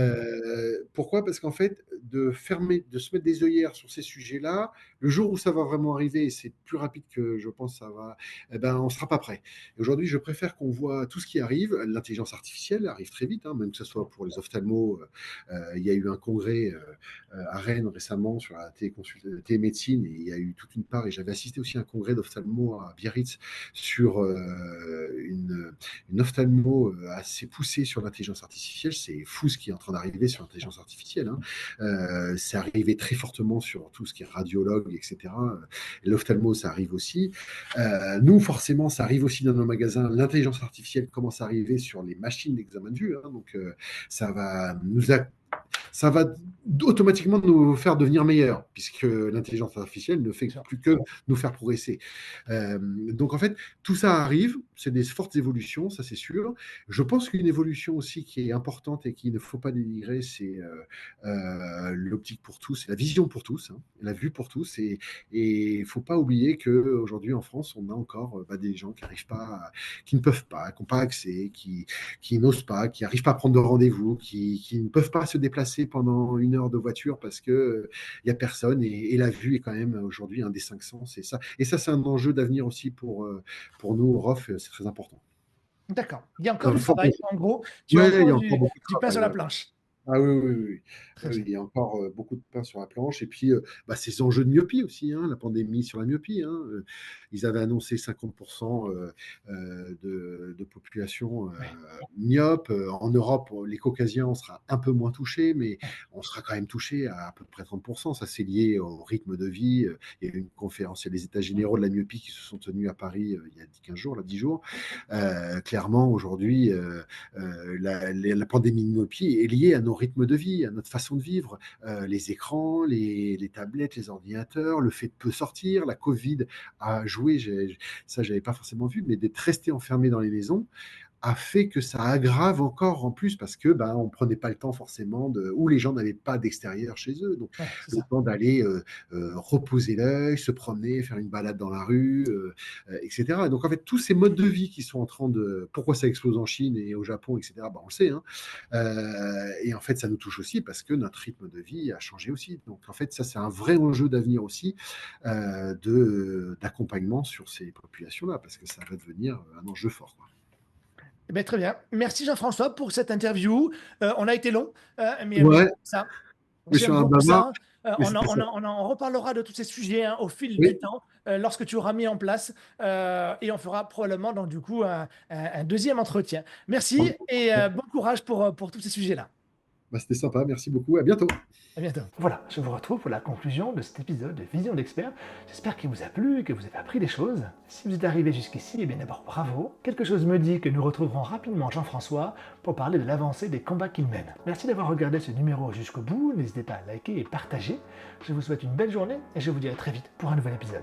Pourquoi? Parce qu'en fait, de se mettre des œillères sur ces sujets-là, le jour où ça va vraiment arriver, et c'est plus rapide que je pense ça va, eh ben, on sera pas prêt. Et aujourd'hui, je préfère qu'on voit tout ce qui arrive. L'intelligence artificielle arrive très vite, hein, même que ce soit pour les ophtalmos. Il y a eu un congrès à Rennes récemment sur la télémédecine et il y a eu toute une part, et j'avais assisté aussi à un congrès d'ophtalmo à Biarritz sur une ophtalmo assez poussée sur l'intelligence artificielle. C'est fou ce qui est en train d'arriver sur l'intelligence artificielle, hein. C'est arrivé très fortement sur tout ce qui est radiologue, etc. L'ophtalmo, ça arrive aussi. Nous, forcément, ça arrive aussi dans nos magasins. L'intelligence artificielle commence à arriver sur les machines d'examen de vue, hein. Donc, ça va nous ça va automatiquement nous faire devenir meilleurs, puisque l'intelligence artificielle ne fait Bien sûr. plus que nous faire progresser. Donc en fait, tout ça arrive, c'est des fortes évolutions, ça c'est sûr. Je pense qu'une évolution aussi qui est importante et qu'il ne faut pas dénigrer, c'est l'optique pour tous, la vision pour tous, hein, la vue pour tous. Et il ne faut pas oublier qu'aujourd'hui en France, on a encore des gens qui n'arrivent pas, qui ne peuvent pas, qui n'ont pas accès, qui n'osent pas, qui n'arrivent pas à prendre de rendez-vous, qui ne peuvent pas se déplacer pendant 1 heure de voiture parce que il n'y a personne et la vue est quand même aujourd'hui un des 5 sens et ça c'est un enjeu d'avenir aussi pour nous ROF, c'est très important. D'accord. Il y a encore du Faut travail. qu'on- En gros, tu as ouais, il y encore a encore beaucoup de du pain sur travail, la ouais. planche. Ah oui, oui, oui, oui. Très Oui, bien. il y a encore beaucoup de pain sur la planche. Et puis, ces enjeux de myopie aussi, hein, la pandémie sur la myopie, hein. Ils avaient annoncé 50% de population Ouais, myope. En Europe, les Caucasiens, on sera un peu moins touchés, mais ouais. on sera quand même touché à peu près 30%. Ça, c'est lié au rythme de vie. Il y a eu une conférence, il y a les états généraux de la myopie qui se sont tenus à Paris il y a 15 jours, là, 10 jours. Clairement, aujourd'hui, la pandémie de myopie est liée à nos rythmes de vie, à notre façon de vivre, les écrans, les tablettes, les ordinateurs, le fait de peu sortir, la Covid a joué, ça j'avais pas forcément vu, mais d'être resté enfermé dans les maisons a fait que ça aggrave encore en plus parce que on prenait pas le temps forcément ou les gens n'avaient pas d'extérieur chez eux, donc Ouais, c'est le ça. temps d'aller reposer l'œil, se promener, faire une balade dans la rue, etc. Donc en fait tous ces modes de vie qui sont en train de, pourquoi ça explose en Chine et au Japon, etc. On le sait, hein. Et en fait ça nous touche aussi parce que notre rythme de vie a changé aussi. Donc en fait ça c'est un vrai enjeu d'avenir aussi d'accompagnement sur ces populations-là parce que ça va devenir un enjeu fort, quoi. Eh beh, très bien. Merci Jean-François pour cette interview. On a été long, mais Ouais, ça. mais je suis J'aime un beaucoup bavard, ça. mais c'était ça. On en reparlera de tous ces sujets, hein, au fil du Oui, temps, lorsque tu auras mis en place, et on fera probablement donc du coup un 2e entretien. Merci et bon courage pour tous ces sujets-là. c'était sympa, merci beaucoup, à bientôt. À bientôt. Voilà, je vous retrouve pour la conclusion de cet épisode de Vision d'expert. J'espère qu'il vous a plu et que vous avez appris des choses. Si vous êtes arrivé jusqu'ici, eh bien d'abord bravo. Quelque chose me dit que nous retrouverons rapidement Jean-François pour parler de l'avancée des combats qu'il mène. Merci d'avoir regardé ce numéro jusqu'au bout. N'hésitez pas à liker et partager. Je vous souhaite une belle journée et je vous dis à très vite pour un nouvel épisode.